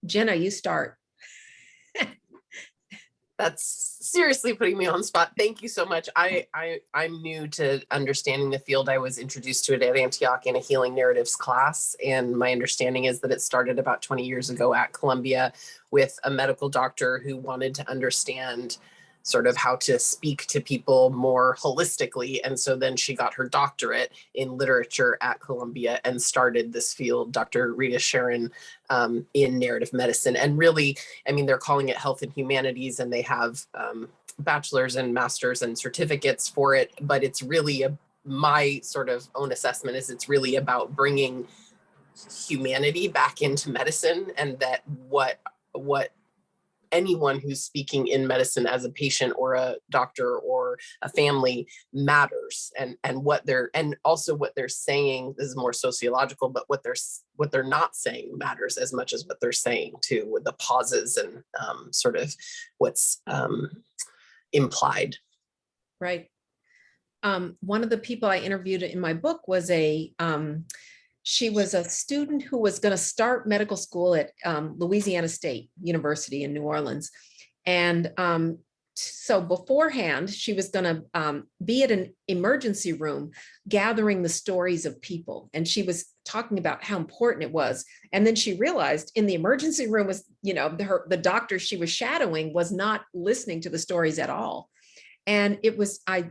Jenna, you start. That's seriously putting me on the spot. Thank you so much. I'm new to understanding the field. I was introduced to it at Antioch in a healing narratives class. And my understanding is that it started about 20 years ago at Columbia with a medical doctor who wanted to understand sort of how to speak to people more holistically. And so then she got her doctorate in literature at Columbia and started this field, Dr. Rita Sharon, in narrative medicine. And really, I mean, they're calling it health and humanities, and they have bachelor's and master's and certificates for it. But it's really my sort of own assessment is it's really about bringing humanity back into medicine, and that what anyone who's speaking in medicine as a patient or a doctor or a family matters, and what they're, and also what they're saying. This is more sociological, but what they're not saying matters as much as what they're saying too, with the pauses and sort of what's implied. Right. One of the people I interviewed in my book was she was a student who was going to start medical school at Louisiana State University in New Orleans. And so beforehand, she was going to be at an emergency room gathering the stories of people. And she was talking about how important it was. And then she realized in the emergency room was, the doctor she was shadowing was not listening to the stories at all. And I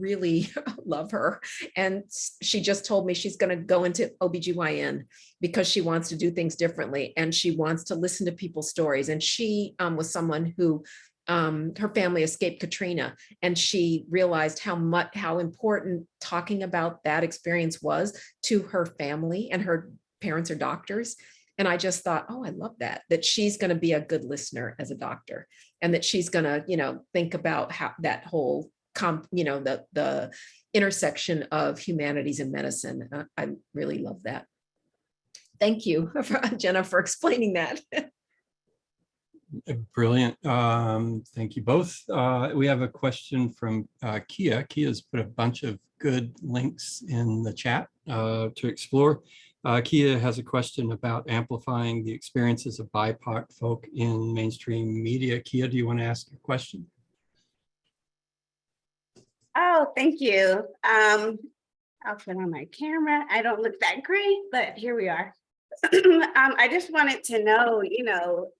really love her. And she just told me she's going to go into OBGYN because she wants to do things differently. And she wants to listen to people's stories. And she was someone who, her family escaped Katrina. And she realized how important talking about that experience was to her family, and her parents are doctors. And I just thought, oh, I love that she's going to be a good listener as a doctor, and that she's going to, think about how that whole, the intersection of humanities and medicine. I really love that. Thank you, Jenna, for explaining that. Brilliant. Thank you both. We have a question from Kia. Kia's put a bunch of good links in the chat to explore. Kia has a question about amplifying the experiences of BIPOC folk in mainstream media. Kia, do you want to ask a question? Oh, thank you. I'll put on my camera. I don't look that great, but here we are. I just wanted to know,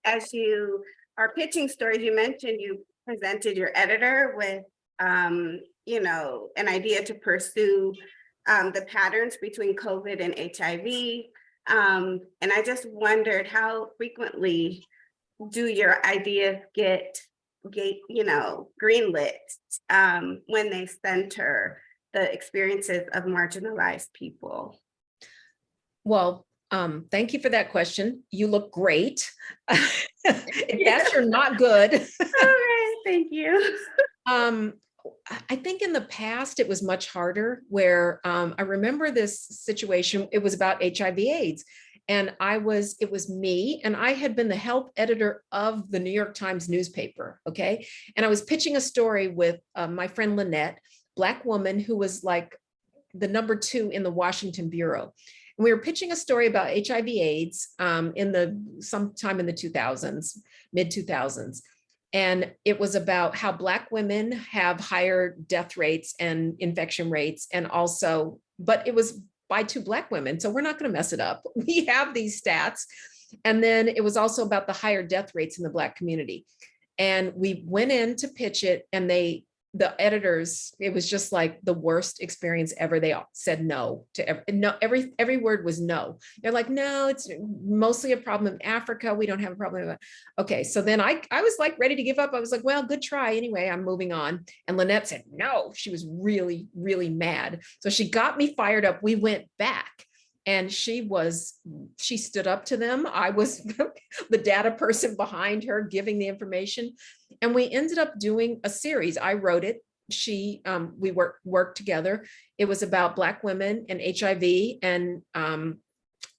as you are pitching stories, you mentioned you presented your editor with, an idea to pursue the patterns between COVID and HIV. And I just wondered, how frequently do your ideas get greenlit when they center the experiences of marginalized people? Well, thank you for that question. You look great. If that's your not good. All right, thank you. I think in the past, it was much harder where I remember this situation. It was about HIV/AIDS. And it was me, and I had been the health editor of the New York Times newspaper. Okay. And I was pitching a story with my friend Lynette, Black woman who was like the #2 in the Washington Bureau. And we were pitching a story about HIV/AIDS sometime in the 2000s, mid 2000s. And it was about how Black women have higher death rates and infection rates, and also, but it was by 2 Black women. So we're not going to mess it up. We have these stats. And then it was also about the higher death rates in the Black community. And we went in to pitch it, and the editors, it was just like the worst experience ever. They all said no to every word was no. They're like, no, it's mostly a problem in Africa. We don't have a problem with that. Okay. So then I was like ready to give up. I was like, well, good try. Anyway, I'm moving on. And Lynette said, no, she was really, really mad. So she got me fired up. We went back. And she stood up to them. I was the data person behind her giving the information. And we ended up doing a series. I wrote it. We worked together. It was about Black women and HIV and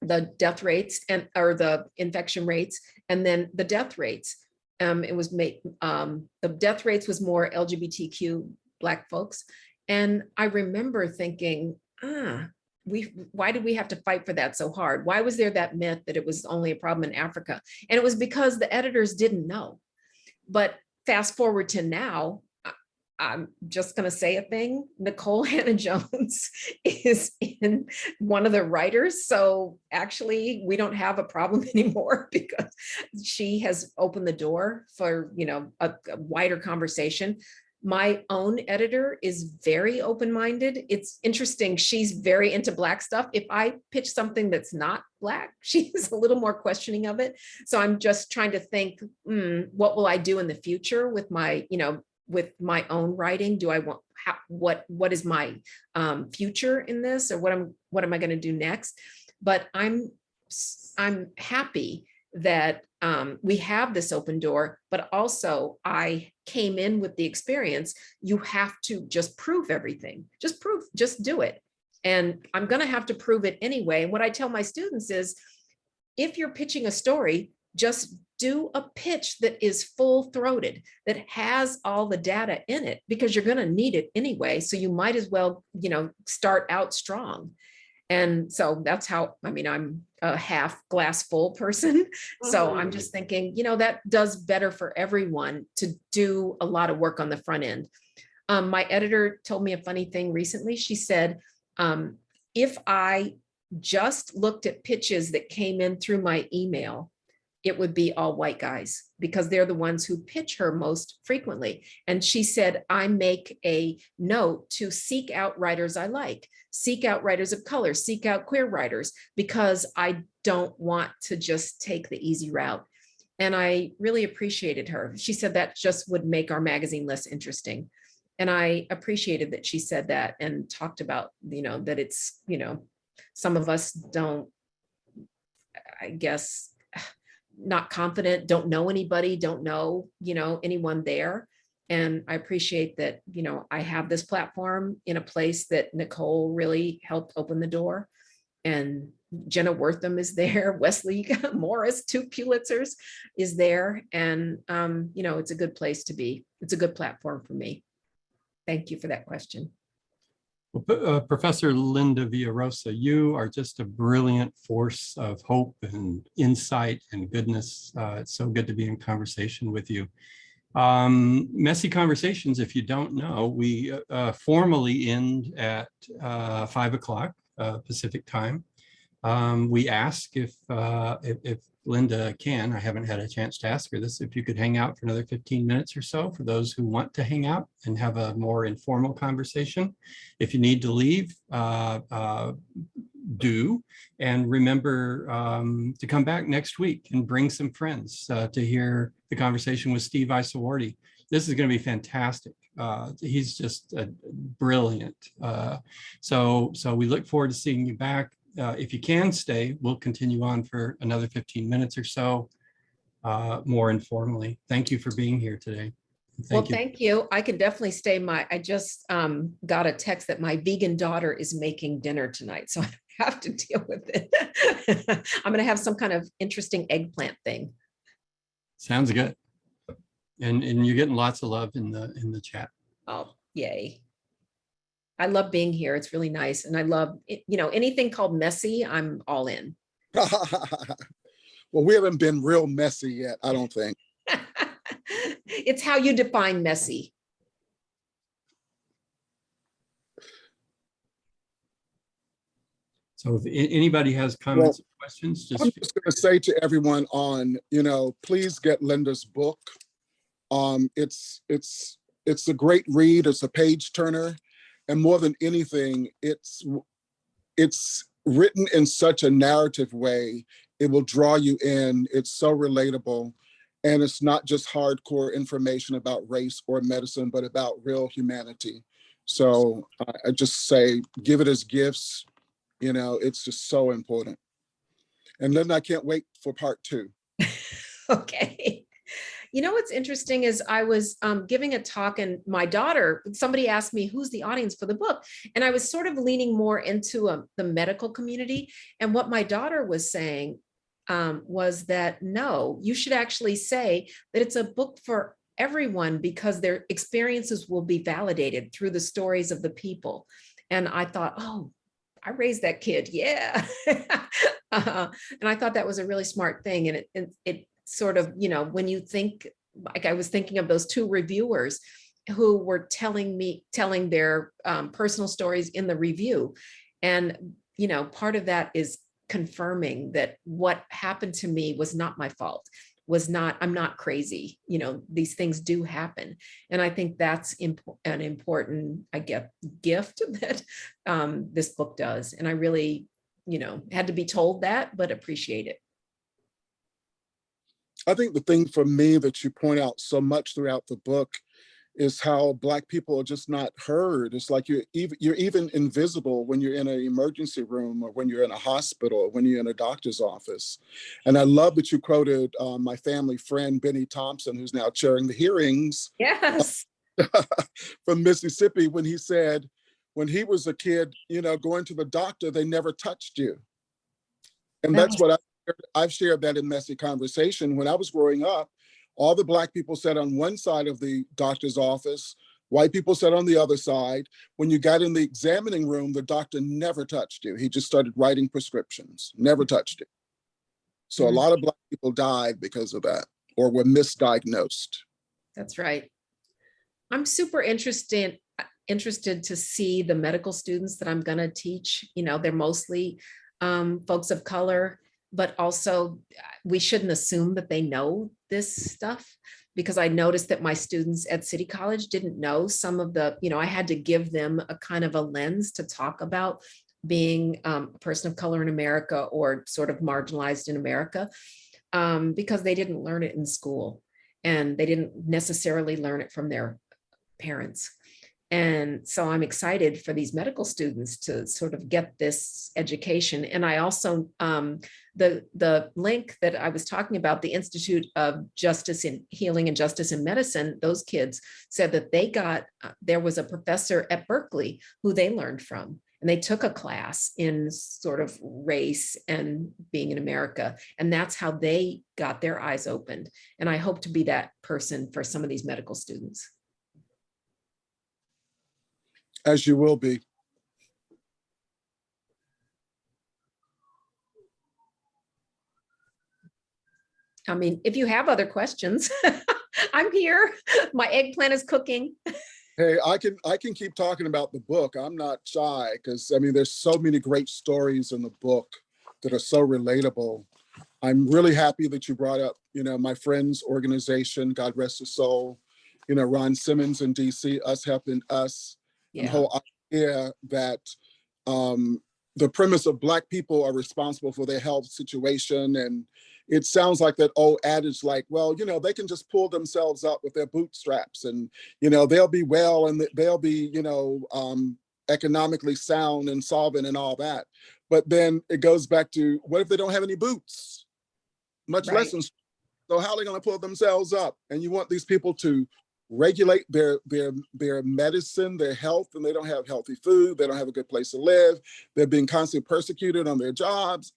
the death rates or the infection rates, and then the death rates. The death rates was more LGBTQ Black folks. And I remember thinking, why did we have to fight for that so hard? Why was there that myth that it was only a problem in Africa? And it was because the editors didn't know. But fast forward to now, I'm just going to say a thing. Nicole Hannah-Jones is in one of the writers. So actually, we don't have a problem anymore because she has opened the door for, a wider conversation. My own editor is very open-minded. It's interesting. She's very into Black stuff. If I pitch something that's not Black, she's a little more questioning of it. So I'm just trying to think, what will I do in the future with my, with my own writing? Do I want, what is my future in this, or what am I going to do next? But I'm happy that we have this open door, but also I came in with the experience. You have to just prove everything. Just do it. And I'm going to have to prove it anyway. And what I tell my students is, if you're pitching a story, just do a pitch that is full-throated, that has all the data in it, because you're going to need it anyway. So you might as well, start out strong. And so that's how, I'm a half glass full person. So I'm just thinking, that does better for everyone to do a lot of work on the front end. My editor told me a funny thing recently. She said, if I just looked at pitches that came in through my email, it would be all white guys, because they're the ones who pitch her most frequently. And she said, I make a note to seek out writers I like, seek out writers of color, seek out queer writers, because I don't want to just take the easy route. And I really appreciated her. She said that just would make our magazine less interesting. And I appreciated that she said that and talked about, that it's, some of us don't, I guess, not confident, don't know anybody, don't know, anyone there. And I appreciate that, I have this platform in a place that Nicole really helped open the door. And Jenna Wortham is there, Wesley Morris, 2 Pulitzers is there. And, it's a good place to be. It's a good platform for me. Thank you for that question. Well, Professor Linda Villarosa, you are just a brilliant force of hope and insight and goodness. It's so good to be in conversation with you. Messy Conversations, if you don't know, we formally end at 5 o'clock Pacific time. We ask if Linda can, I haven't had a chance to ask her this, if you could hang out for another 15 minutes or so for those who want to hang out and have a more informal conversation. If you need to leave, do. And remember to come back next week and bring some friends to hear the conversation with Steve Isawardi. This is going to be fantastic. He's just brilliant. So we look forward to seeing you back. If you can stay, we'll continue on for another 15 minutes or so, more informally. Thank you for being here today. Thank you. I can definitely stay. I just got a text that my vegan daughter is making dinner tonight, so I have to deal with it. I'm going to have some kind of interesting eggplant thing. Sounds good. And you're getting lots of love in the chat. Oh, yay. I love being here. It's really nice. And I love, anything called messy, I'm all in. Well, we haven't been real messy yet, I don't think. It's how you define messy. So if anybody has comments or questions, I'm just going to say to everyone on, please get Linda's book. It's a great read. It's a page turner. And more than anything, it's written in such a narrative way, it will draw you in. It's so relatable. And it's not just hardcore information about race or medicine, but about real humanity. So I just say, give it as gifts, It's just so important. And Linda, I can't wait for part 2. Okay. You know, what's interesting is I was giving a talk, and my daughter, somebody asked me, who's the audience for the book? And I was sort of leaning more into the medical community. And what my daughter was saying was that, no, you should actually say that it's a book for everyone, because their experiences will be validated through the stories of the people. And I thought, oh, I raised that kid. Yeah. And I thought that was a really smart thing. And it sort of, when you think, like I was thinking of those 2 reviewers who were telling their personal stories in the review. And, part of that is confirming that what happened to me was not my fault, I'm not crazy. These things do happen. And I think that's an important, gift that this book does. And I really, had to be told that, but appreciate it. I think the thing for me that you point out so much throughout the book is how Black people are just not heard. It's like you're even invisible when you're in an emergency room, or when you're in a hospital, or when you're in a doctor's office. And I love that you quoted my family friend, Benny Thompson, who's now chairing the hearings. Yes. From Mississippi, when he said, when he was a kid, going to the doctor, they never touched you. And that's what I've shared that in Messy Conversation. When I was growing up, all the Black people sat on one side of the doctor's office, white people sat on the other side. When you got in the examining room, the doctor never touched you. He just started writing prescriptions, never touched you. So a lot of Black people died because of that, or were misdiagnosed. That's right. I'm super interested to see the medical students that I'm going to teach. They're mostly folks of color, but also we shouldn't assume that they know this stuff, because I noticed that my students at City College didn't know some of the, I had to give them a kind of a lens to talk about being a person of color in America, or sort of marginalized in America, because they didn't learn it in school, and they didn't necessarily learn it from their parents. And so I'm excited for these medical students to sort of get this education. And I also, the link that I was talking about, the Institute of Justice in Healing and Justice in Medicine, those kids said that there was a professor at Berkeley who they learned from. And they took a class in sort of race and being in America. And that's how they got their eyes opened. And I hope to be that person for some of these medical students. As you will be. I mean, if you have other questions, I'm here. My eggplant is cooking. Hey, I can keep talking about the book. I'm not shy, because there's so many great stories in the book that are so relatable. I'm really happy that you brought up, my friend's organization, God rest his soul, Ron Simmons in DC, Us Helping Us. And the whole idea that the premise of Black people are responsible for their health situation. And it sounds like that old adage, like, well, they can just pull themselves up with their bootstraps, and, they'll be well, and they'll be, economically sound and solvent and all that. But then it goes back to, what if they don't have any boots, much less than, so how are they going to pull themselves up? And you want these people to regulate their medicine, their health, and they don't have healthy food, they don't have a good place to live, they're being constantly persecuted on their jobs.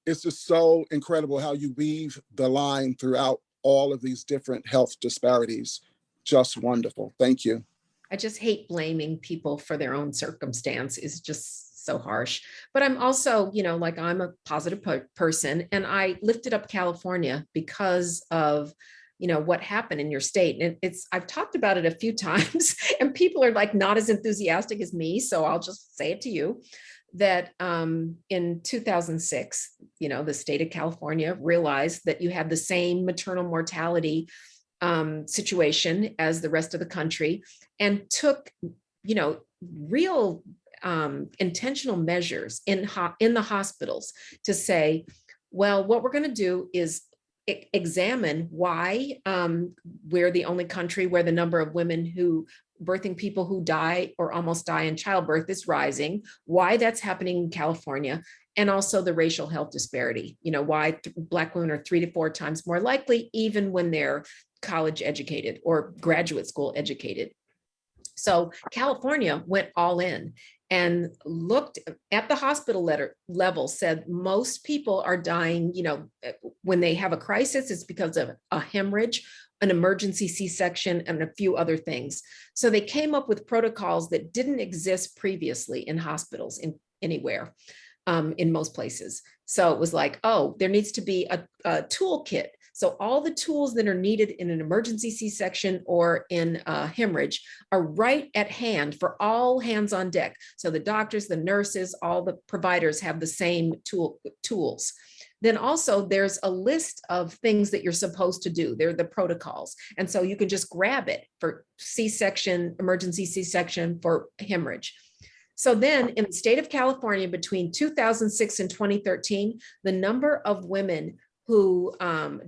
It's just so incredible how you weave the line throughout all of these different health disparities. Just wonderful. Thank you. I just hate blaming people for their own circumstance. Is just so harsh. But I'm also, I'm a positive person, and I lifted up California because of what happened in your state. And I've talked about it a few times, and people are like not as enthusiastic as me. So I'll just say it to you that in 2006, the state of California realized that you had the same maternal mortality situation as the rest of the country, and took, real intentional measures in the hospitals to say, well, what we're going to do is examine why we're the only country where the number of women who birthing people who die or almost die in childbirth is rising, why that's happening in California, and also the racial health disparity, why Black women are 3 to 4 times more likely, even when they're college educated or graduate school educated. So California went all in and looked at the hospital level, said most people are dying, when they have a crisis, it's because of a hemorrhage, an emergency C-section, and a few other things. So they came up with protocols that didn't exist previously in hospitals anywhere, in most places. So it was like, oh, there needs to be a toolkit. So all the tools that are needed in an emergency C-section or in a hemorrhage are right at hand for all hands on deck. So the doctors, the nurses, all the providers have the same tools. Then also there's a list of things that you're supposed to do. They're the protocols. And so you can just grab it for C-section, emergency C-section, for hemorrhage. So then in the state of California, between 2006 and 2013, the number of women who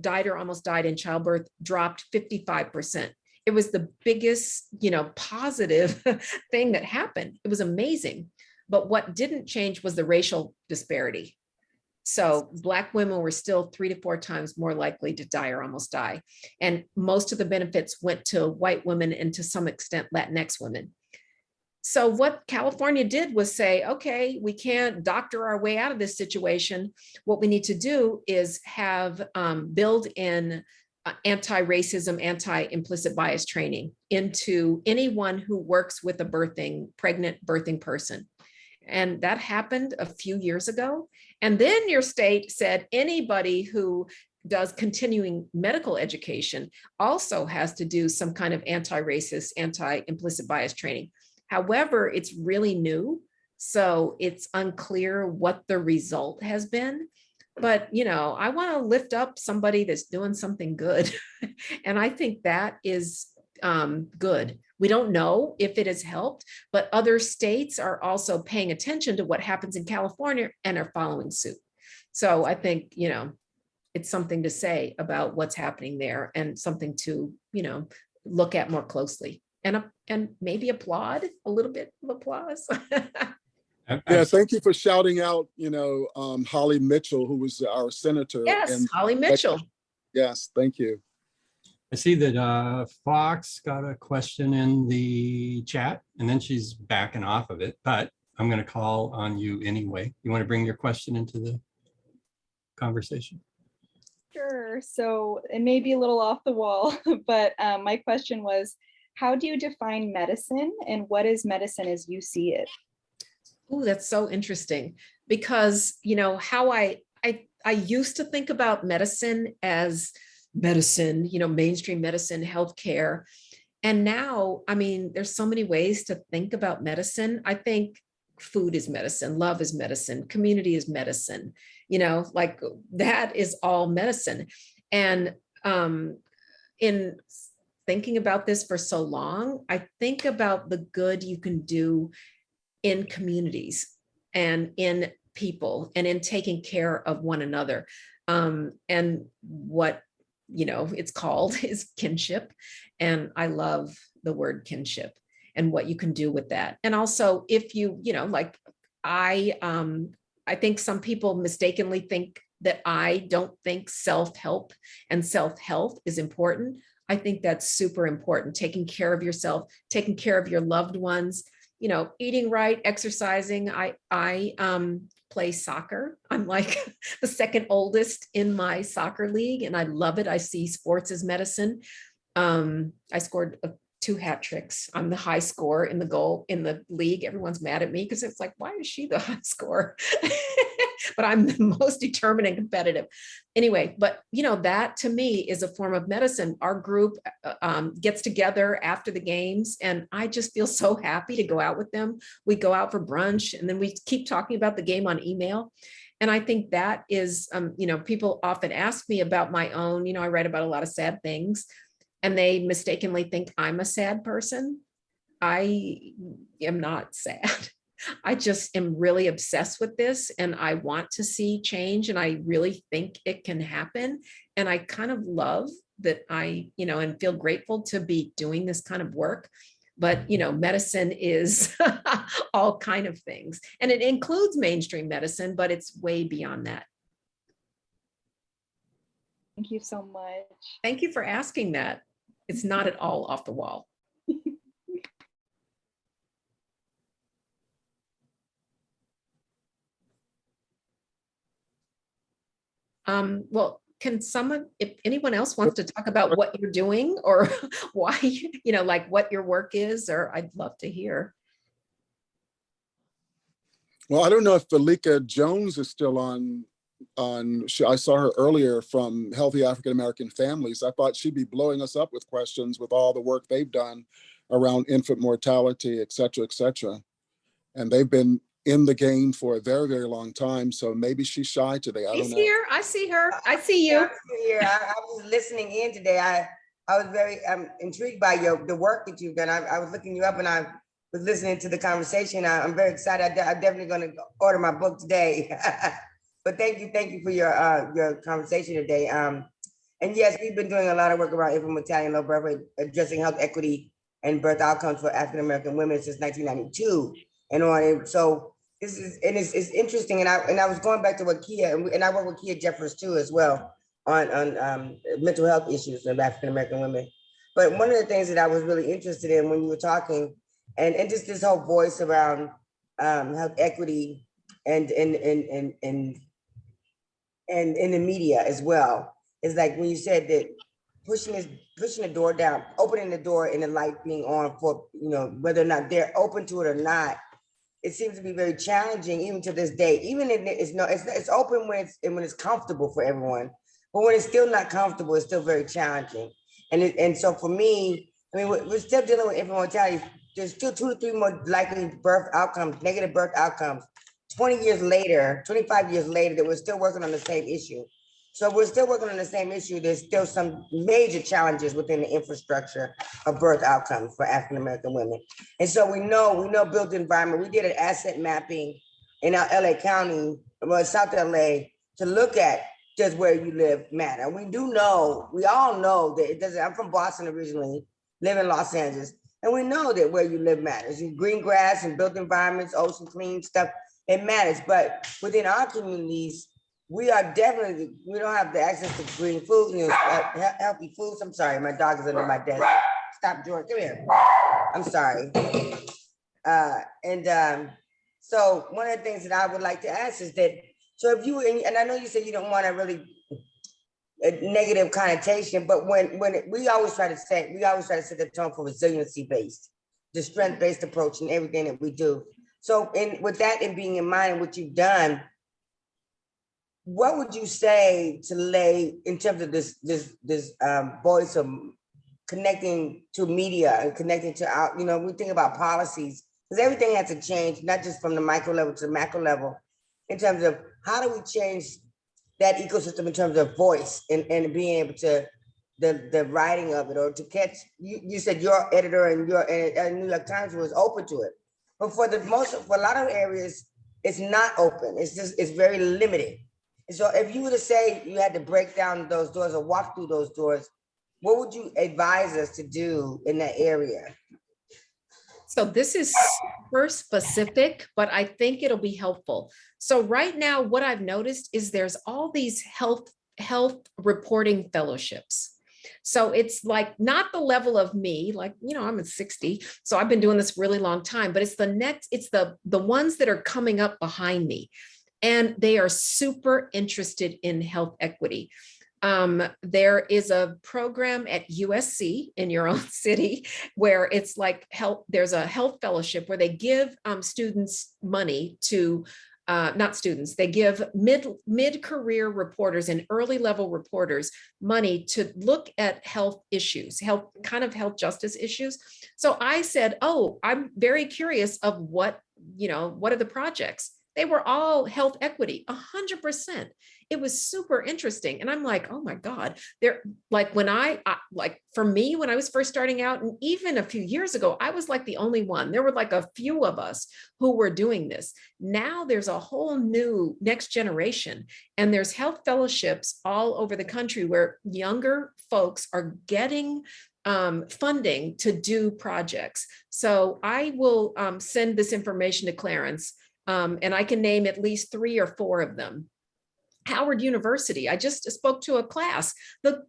died or almost died in childbirth dropped 55%. It was the biggest, positive thing that happened. It was amazing. But what didn't change was the racial disparity. So Black women were still 3 to 4 times more likely to die or almost die. And most of the benefits went to white women and to some extent Latinx women. So what California did was say, okay, we can't doctor our way out of this situation. What we need to do is have build in anti-racism, anti-implicit bias training into anyone who works with a pregnant birthing person. And that happened a few years ago. And then your state said anybody who does continuing medical education also has to do some kind of anti-racist, anti-implicit bias training. However, it's really new, so it's unclear what the result has been. But, I want to lift up somebody that's doing something good. And I think that is good. We don't know if it has helped, but other states are also paying attention to what happens in California and are following suit. So I think, it's something to say about what's happening there and something to, look at more closely. And maybe applaud, a little bit of applause. Yeah, thank you for shouting out, Holly Mitchell, who was our senator. Yes, Holly Mitchell. Yes, thank you. I see that Fox got a question in the chat and then she's backing off of it, but I'm going to call on you anyway. You want to bring your question into the conversation? Sure. So it may be a little off the wall, but my question was, how do you define medicine and what is medicine as you see it? Oh, that's so interesting because, how I used to think about medicine as medicine, mainstream medicine, healthcare. And now, there's so many ways to think about medicine. I think food is medicine, love is medicine, community is medicine, like that is all medicine. And in thinking about this for so long, I think about the good you can do in communities and in people and in taking care of one another. And what, it's called is kinship. And I love the word kinship and what you can do with that. And also if you, I think some people mistakenly think that I don't think self-help and self-health is important. I think that's super important. Taking care of yourself, taking care of your loved ones, eating right, exercising. I play soccer. I'm like the second oldest in my soccer league and I love it. I see sports as medicine. I scored 2 hat tricks. I'm the high scorer in the league. Everyone's mad at me because it's like, why is she the high scorer? But I'm the most determined and competitive. Anyway, but that to me is a form of medicine. Our group gets together after the games and I just feel so happy to go out with them. We go out for brunch and then we keep talking about the game on email. And I think that is, people often ask me about my own, I write about a lot of sad things and they mistakenly think I'm a sad person. I am not sad. I just am really obsessed with this and I want to see change and I really think it can happen. And I kind of love that and feel grateful to be doing this kind of work. but medicine is all kind of things. And it includes mainstream medicine, but it's way beyond that. Thank you so much. Thank you for asking that. It's not at all off the wall. Well, can someone, if anyone else wants to talk about what you're doing or why, like what your work is, or I'd love to hear. Well, I don't know if Valika Jones is still on. I saw her earlier from Healthy African American Families. I thought she'd be blowing us up with questions with all the work they've done around infant mortality, et cetera, et cetera. And they've been in the game for a very, very long time. So maybe she's shy today. I don't She's know. here. I see her. I see you. I'm here. I was listening in today. I was very intrigued by the work that you've done. I was looking you up and I was listening to the conversation. I'm very excited. I'm definitely going to order my book today. But thank you for your conversation today. And yes, we've been doing a lot of work around infant mortality and low birth rate, addressing health equity and birth outcomes for African American women since 1992 and on. And so it's interesting. And I was going back to what Kia, and I work with Kia Jeffers too as well on mental health issues of African American women. But one of the things that I was really interested in when you were talking, and just this whole voice around health equity and in the media as well, is like when you said that pushing the door down, opening the door and the light being on for, whether or not they're open to it or not, it seems to be very challenging even to this day. Even if it's open when it's comfortable for everyone, but when it's still not comfortable, it's still very challenging. And so for me, I mean, we're still dealing with infant mortality. There's still 2 to 3 more likely birth outcomes, negative birth outcomes, 20 years later, 25 years later, that we're still working on the same issue. So we're still working on the same issue. There's still some major challenges within the infrastructure of birth outcomes for African American women. And so we know built environment. We did an asset mapping in our LA County, well, South LA, to look at does where you live matter. We all know that it doesn't. I'm from Boston originally, live in Los Angeles, and we know that where you live matters. In green grass and built environments, ocean clean stuff, it matters. But within our communities, we don't have the access to green food, healthy foods. I'm sorry, my dog is under my desk. Stop, George, come here. I'm sorry. So one of the things that I would like to ask is that, so if you, and I know you said you don't want to really a negative connotation, but when we always try to set the tone for resiliency-based, the strength-based approach in everything that we do. So with that and being in mind and what you've done, what would you say to lay in terms of this voice of connecting to media and connecting to our, we think about policies, because everything has to change, not just from the micro level to the macro level, in terms of how do we change that ecosystem in terms of voice and being able to the writing of it, or to catch, you said your editor and New York Times was open to it. But for a lot of areas, it's not open. It's very limited. And so if you were to say you had to break down those doors or walk through those doors, what would you advise us to do in that area? So this is super specific, but I think it'll be helpful. So right now, what I've noticed is there's all these health reporting fellowships. So it's like not the level of me, like, I'm at 60. So I've been doing this really long time, but it's the ones that are coming up behind me. And they are super interested in health equity. There is a program at USC in your own city where it's like there's a health fellowship where they give students money to, not students, they give mid-career reporters and early level reporters money to look at health issues, health justice issues. So I said, oh, I'm very curious of what are the projects? They were all health equity, 100%. It was super interesting. And I'm like, oh my God, they're like, for me, when I was first starting out, and even a few years ago, I was like the only one. There were like a few of us who were doing this. Now there's a whole new next generation, and there's health fellowships all over the country where younger folks are getting funding to do projects. So I will send this information to Clarence, and I can name at least 3 or 4 of them. Howard University, I just spoke to a class.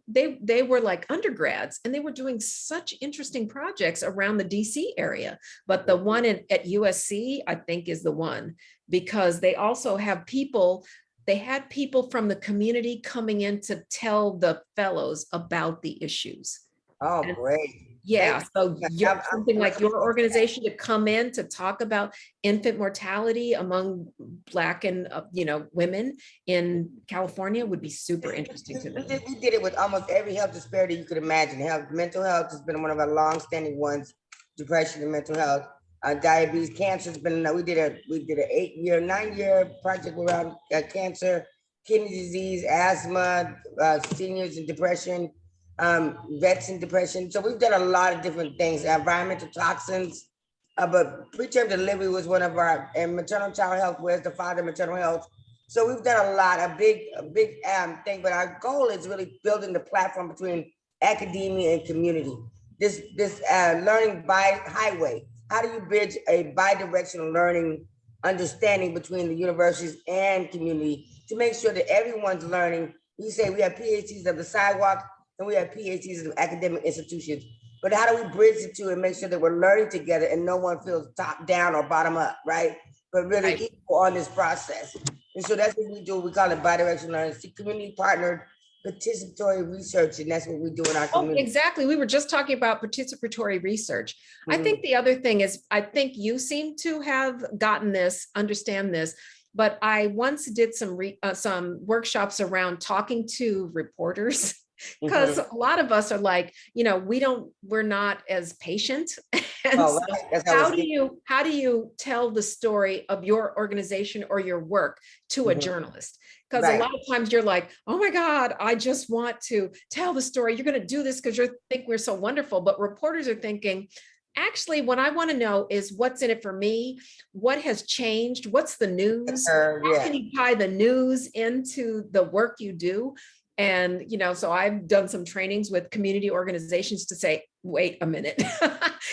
They were like undergrads, and they were doing such interesting projects around the DC area. But the one at USC, I think, is the one, because they also have people. They had people from the community coming in to tell the fellows about the issues. Oh, And great. yeah, so I'm- something like your organization to come in to talk about infant mortality among Black and women in California would be super interesting to me. We did it with almost every health disparity you could imagine. Mental health has been one of our long-standing ones. Depression and mental health, diabetes, cancer has been. We did an 8-year, 9-year project around cancer, kidney disease, asthma, seniors and depression. Vets and depression. So we've done a lot of different things, environmental toxins, but preterm delivery was one of our, and maternal child health, where's the father, maternal health. So we've done a big thing, but our goal is really building the platform between academia and community. This learning by highway. How do you bridge a bi-directional learning understanding between the universities and community to make sure that everyone's learning? You say we have PhDs of the sidewalk, and we have PhDs of academic institutions, but how do we bridge the two and make sure that we're learning together and no one feels top down or bottom up, right? But really equal on this process. And so that's what we do. We call it bidirectional learning. It's community partnered participatory research, and that's what we do in our community. Exactly. We were just talking about participatory research. I think the other thing is, I think you seem to have gotten this, understand this, but I once did some workshops around talking to reporters. Because a lot of us are like, we're not as patient. And how do you tell the story of your organization or your work to a journalist? Because a lot of times you're like, oh my God, I just want to tell the story. You're going to do this because you think we're so wonderful. But reporters are thinking, actually, what I want to know is what's in it for me. What has changed? What's the news? How can you tie the news into the work you do? And, so I've done some trainings with community organizations to say, wait a minute,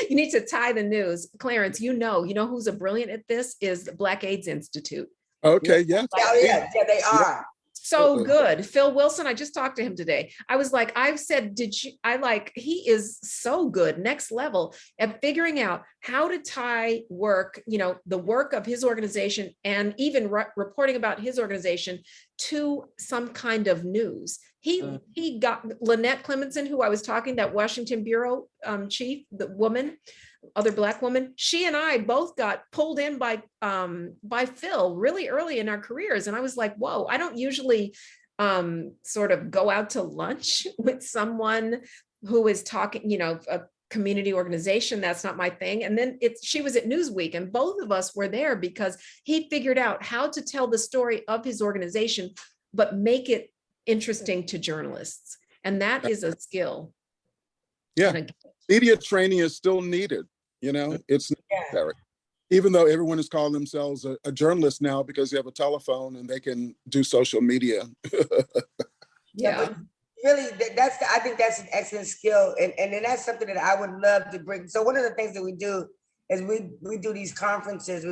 you need to tie the news. Clarence, you know who's a brilliant at this is the Black AIDS Institute. Okay, yes. Yeah, they are. So good. Phil Wilson, I just talked to him today. I was like, I've said, he is so good, next level at figuring out how to tie work, the work of his organization and even reporting about his organization to some kind of news. He got Lynette Clemenson, who I was talking, that Washington Bureau chief, the woman, other Black woman, she and I both got pulled in by Phil really early in our careers. And I was like, whoa, I don't usually sort of go out to lunch with someone who is talking, a community organization. That's not my thing. And then she was at Newsweek, and both of us were there because he figured out how to tell the story of his organization, but make it interesting to journalists. And that is a skill. Yeah. Media training is still needed. It's necessary. Even though everyone is calling themselves a journalist now because they have a telephone and they can do social media. But really, I think that's an excellent skill. And that's something that I would love to bring. So one of the things that we do is we do these conferences,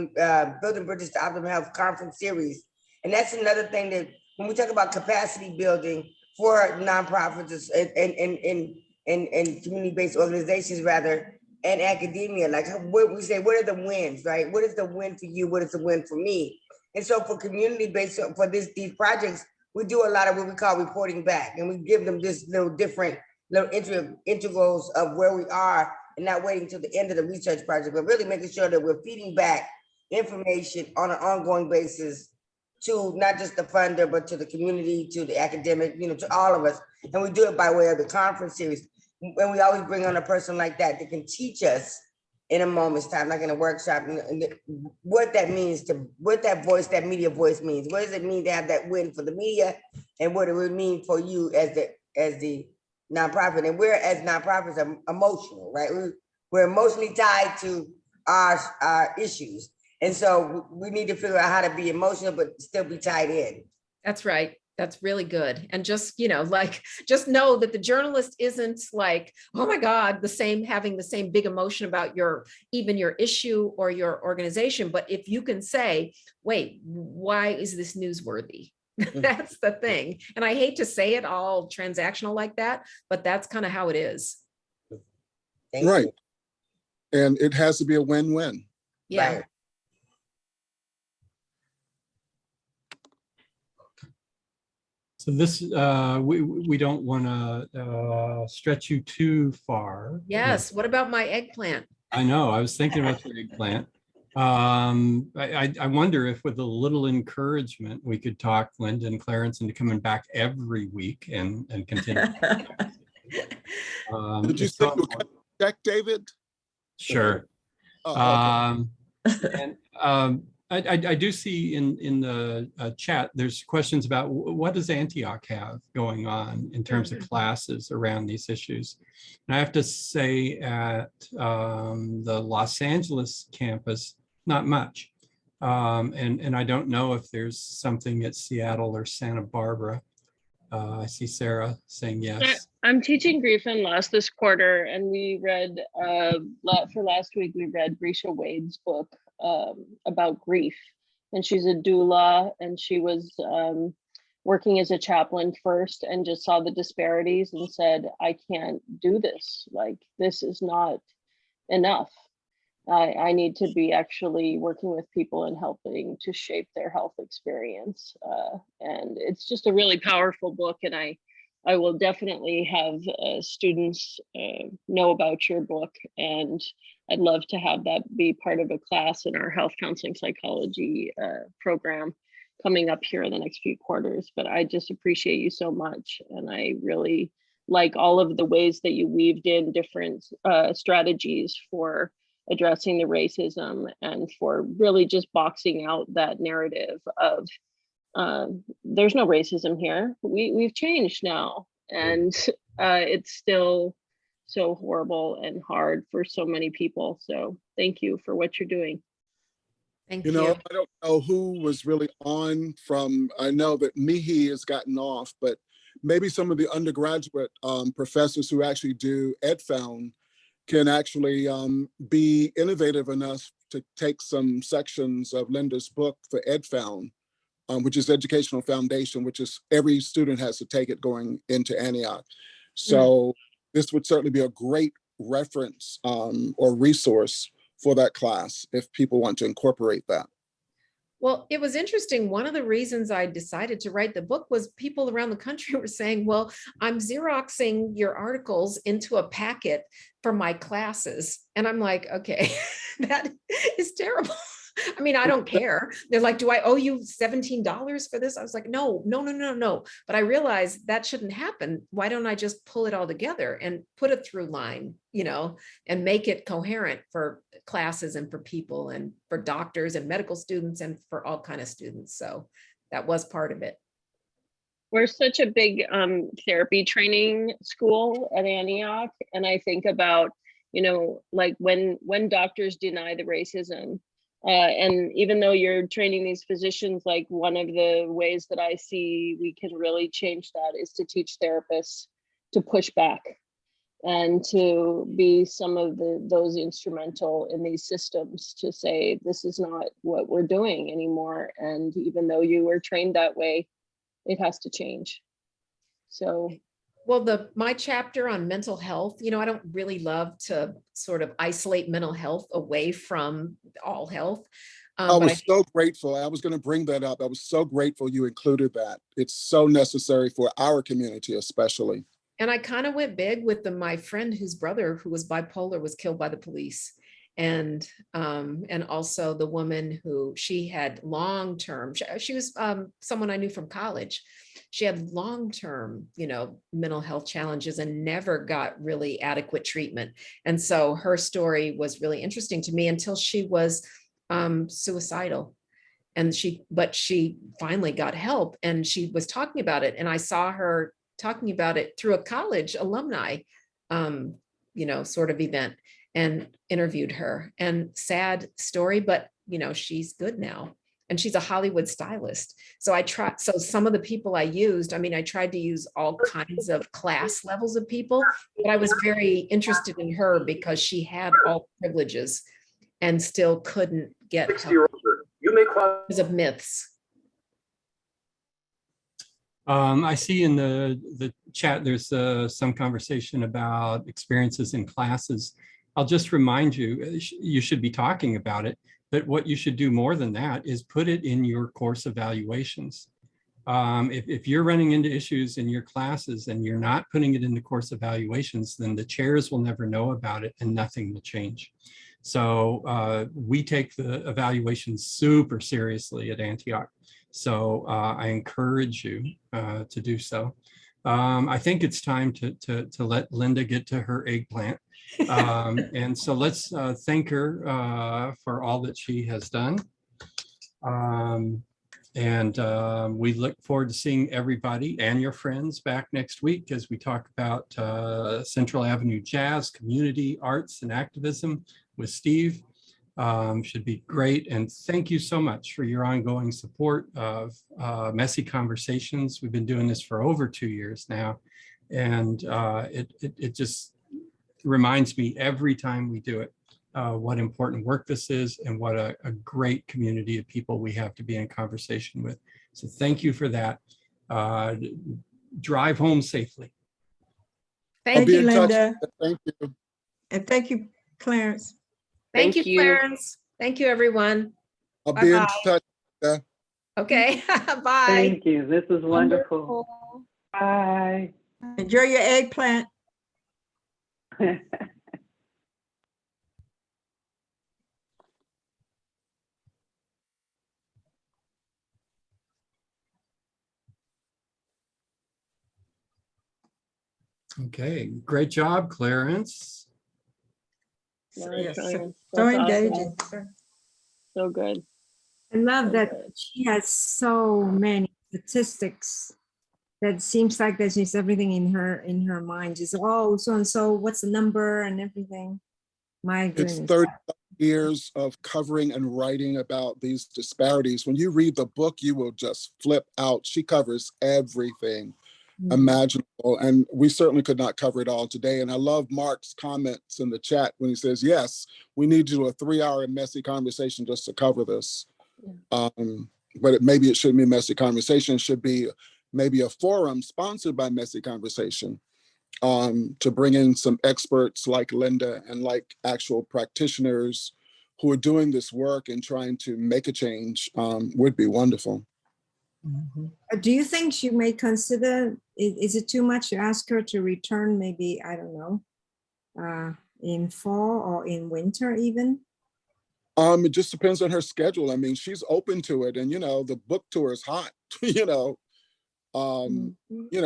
Building Bridges to Optimum Health conference series. And that's another thing that when we talk about capacity building for nonprofits and community-based organizations rather, and academia, like what we say, what are the wins, right? What is the win for you? What is the win for me? And so for community-based, for these projects, we do a lot of what we call reporting back, and we give them this little integrals of where we are and not waiting till the end of the research project, but really making sure that we're feeding back information on an ongoing basis to not just the funder, but to the community, to the academic, to all of us. And we do it by way of the conference series. And we always bring on a person like that can teach us in a moment's time, like in a workshop, and what that means what that media voice means. What does it mean to have that win for the media, and what it would mean for you as the nonprofit? And we're, as nonprofits, are emotional, right? We're emotionally tied to our issues. And so we need to figure out how to be emotional, but still be tied in. That's right. That's really good. And just, like, just know that the journalist isn't like, oh my God, having the same big emotion about even your issue or your organization. But if you can say, wait, why is this newsworthy? That's the thing. And I hate to say it all transactional like that, but that's kind of how it is. Thank Right. you. And it has to be a win-win. Yeah. Right. So this, we don't want to stretch you too far. Yes. What about my eggplant? I know, I was thinking about your eggplant. I wonder if with a little encouragement, we could talk Linda and Clarence into coming back every week and continue. Did you it's say so you were cutting a check, David? Sure. Oh, okay. And I do see in the chat, there's questions about what does Antioch have going on in terms of classes around these issues. And I have to say at the Los Angeles campus, not much. And I don't know if there's something at Seattle or Santa Barbara. I see Sarah saying yes. I'm teaching grief and loss this quarter, and we read for last week we read Risha Wade's book about grief, and she's a doula, and she was working as a chaplain first and just saw the disparities and said, I can't do this, like this is not enough. I need to be actually working with people and helping to shape their health experience. And it's just a really powerful book. And I will definitely have students know about your book. And I'd love to have that be part of a class in our health counseling psychology program coming up here in the next few quarters. But I just appreciate you so much. And I really like all of the ways that you weaved in different strategies for addressing the racism and for really just boxing out that narrative of there's no racism here. We've changed now, and it's still so horrible and hard for so many people. So thank you for what you're doing. Thank You you. know, I don't know who was really on from, I know that Mihi has gotten off, but maybe some of the undergraduate professors who actually do EdFound can actually be innovative enough to take some sections of Linda's book for EdFound, which is Educational Foundation, which is every student has to take it going into Antioch. So this would certainly be a great reference or resource for that class if people want to incorporate that. Well, it was interesting. One of the reasons I decided to write the book was people around the country were saying, well, I'm Xeroxing your articles into a packet for my classes. And I'm like, okay, that is terrible. I mean, I don't care. They're like, do I owe you $17 for this? I was like, no. But I realized that shouldn't happen. Why don't I just pull it all together and put a through line, and make it coherent for classes and for people and for doctors and medical students and for all kinds of students. So that was part of it. We're such a big therapy training school at Antioch. And I think about, like when doctors deny the racism, and even though you're training these physicians, like one of the ways that I see we can really change that is to teach therapists to push back and to be some of those instrumental in these systems to say, this is not what we're doing anymore. And even though you were trained that way, it has to change. So. Well, my chapter on mental health, I don't really love to sort of isolate mental health away from all health. I was so grateful. I was going to bring that up. I was so grateful you included that. It's so necessary for our community, especially. And I kind of went big with my friend whose brother, who was bipolar, was killed by the police. And also the woman who she had long-term, she was someone I knew from college. She had long-term, mental health challenges and never got really adequate treatment. And so her story was really interesting to me until she was suicidal. But she finally got help and she was talking about it. And I saw her talking about it through a college alumni, sort of event, and interviewed her. And sad story, but she's good now. and she's a Hollywood stylist. So so some of the people I used, I mean, I tried to use all kinds of class levels of people, but I was very interested in her because she had all privileges and still couldn't get help because of myths. I see in the chat, there's some conversation about experiences in classes. I'll just remind you, you should be talking about it, but what you should do more than that is put it in your course evaluations. If you're running into issues in your classes and you're not putting it in the course evaluations, then the chairs will never know about it and nothing will change. So we take the evaluations super seriously at Antioch. So I encourage you to do so. I think it's time to let Linda get to her eggplant. And so let's thank her for all that she has done. We look forward to seeing everybody and your friends back next week as we talk about Central Avenue Jazz, community, arts, and activism with Steve. Should be great. And thank you so much for your ongoing support of Messy Conversations. We've been doing this for over 2 years now. And it just reminds me every time we do it, what important work this is and what a great community of people we have to be in conversation with. So thank you for that. Drive home safely. Thank you, Linda. Thank you. And thank you, Clarence. Thank you, Clarence. Thank you, everyone. I'll be in touch. Okay, bye. Thank you. This is wonderful. Bye. Enjoy your eggplant. Okay, great job, Clarence. Yes, So so engaging. So good. I love So that good. she has so many statistics that seems like there's just everything in her mind. Just oh, so and so, what's the number and everything. My goodness. It's 30 years of covering and writing about these disparities. When you read the book, you will just flip out. She covers everything imaginable, and we certainly could not cover it all today. And I love Mark's comments in the chat when he says, yes, we need to do a 3-hour messy conversation just to cover this. But maybe it shouldn't be a messy conversation. It should be maybe a forum sponsored by Messy Conversation to bring in some experts like Linda and like actual practitioners who are doing this work and trying to make a change would be wonderful. Do you think she may consider, is it too much to ask her to return maybe, I don't know, in fall or in winter even? It just depends on her schedule. I mean, she's open to it, and the book tour is hot.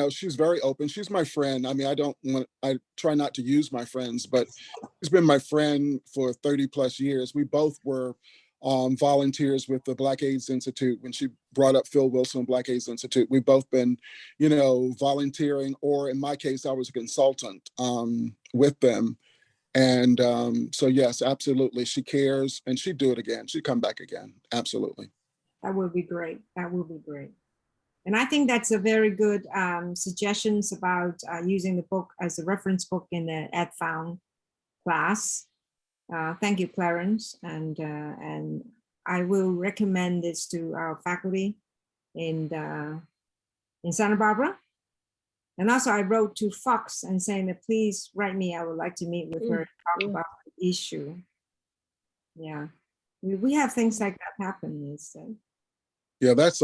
She's very open. She's my friend. I mean, I try not to use my friends, but she's been my friend for 30 plus years. We both were volunteers with the Black AIDS Institute. When she brought up Phil Wilson, Black AIDS Institute, we've both been, volunteering, or in my case, I was a consultant with them. And so, yes, absolutely. She cares, and she'd do it again. She'd come back again. Absolutely. That would be great. That would be great. And I think that's a very good suggestions about using the book as a reference book in the EdFound class. Thank you, Clarence. And I will recommend this to our faculty in Santa Barbara. And also I wrote to Fox and saying that please write me. I would like to meet with her and talk about the issue. Yeah, we have things like that happen. Yeah, that's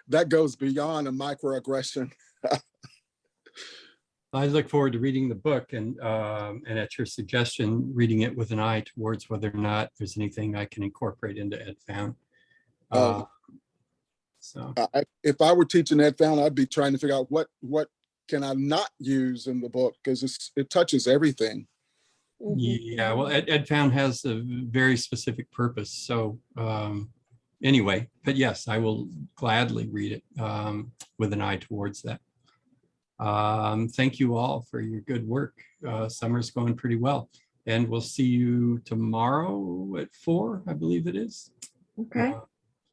that goes beyond a microaggression. I look forward to reading the book and at your suggestion, reading it with an eye towards whether or not there's anything I can incorporate into EdFound. If I were teaching EdFound, I'd be trying to figure out what can I not use in the book, because it touches everything. Yeah, well, EdFound has a very specific purpose. So anyway, but yes, I will gladly read it with an eye towards that. Thank you all for your good work. Summer's going pretty well. And we'll see you tomorrow at 4, I believe it is. Okay,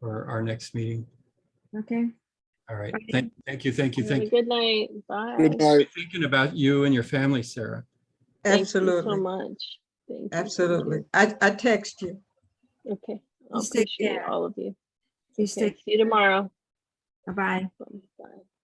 for our next meeting. okay. All right. Okay. Thank you. Thank you. Have a Thank you. good night. Bye. Good night. Thinking about you and your family, Sarah. Thank you so Absolutely, much. Thank you. absolutely. I text you. Okay. I Please take appreciate care. all of you. Please Okay. take, See you tomorrow. bye-bye. Bye.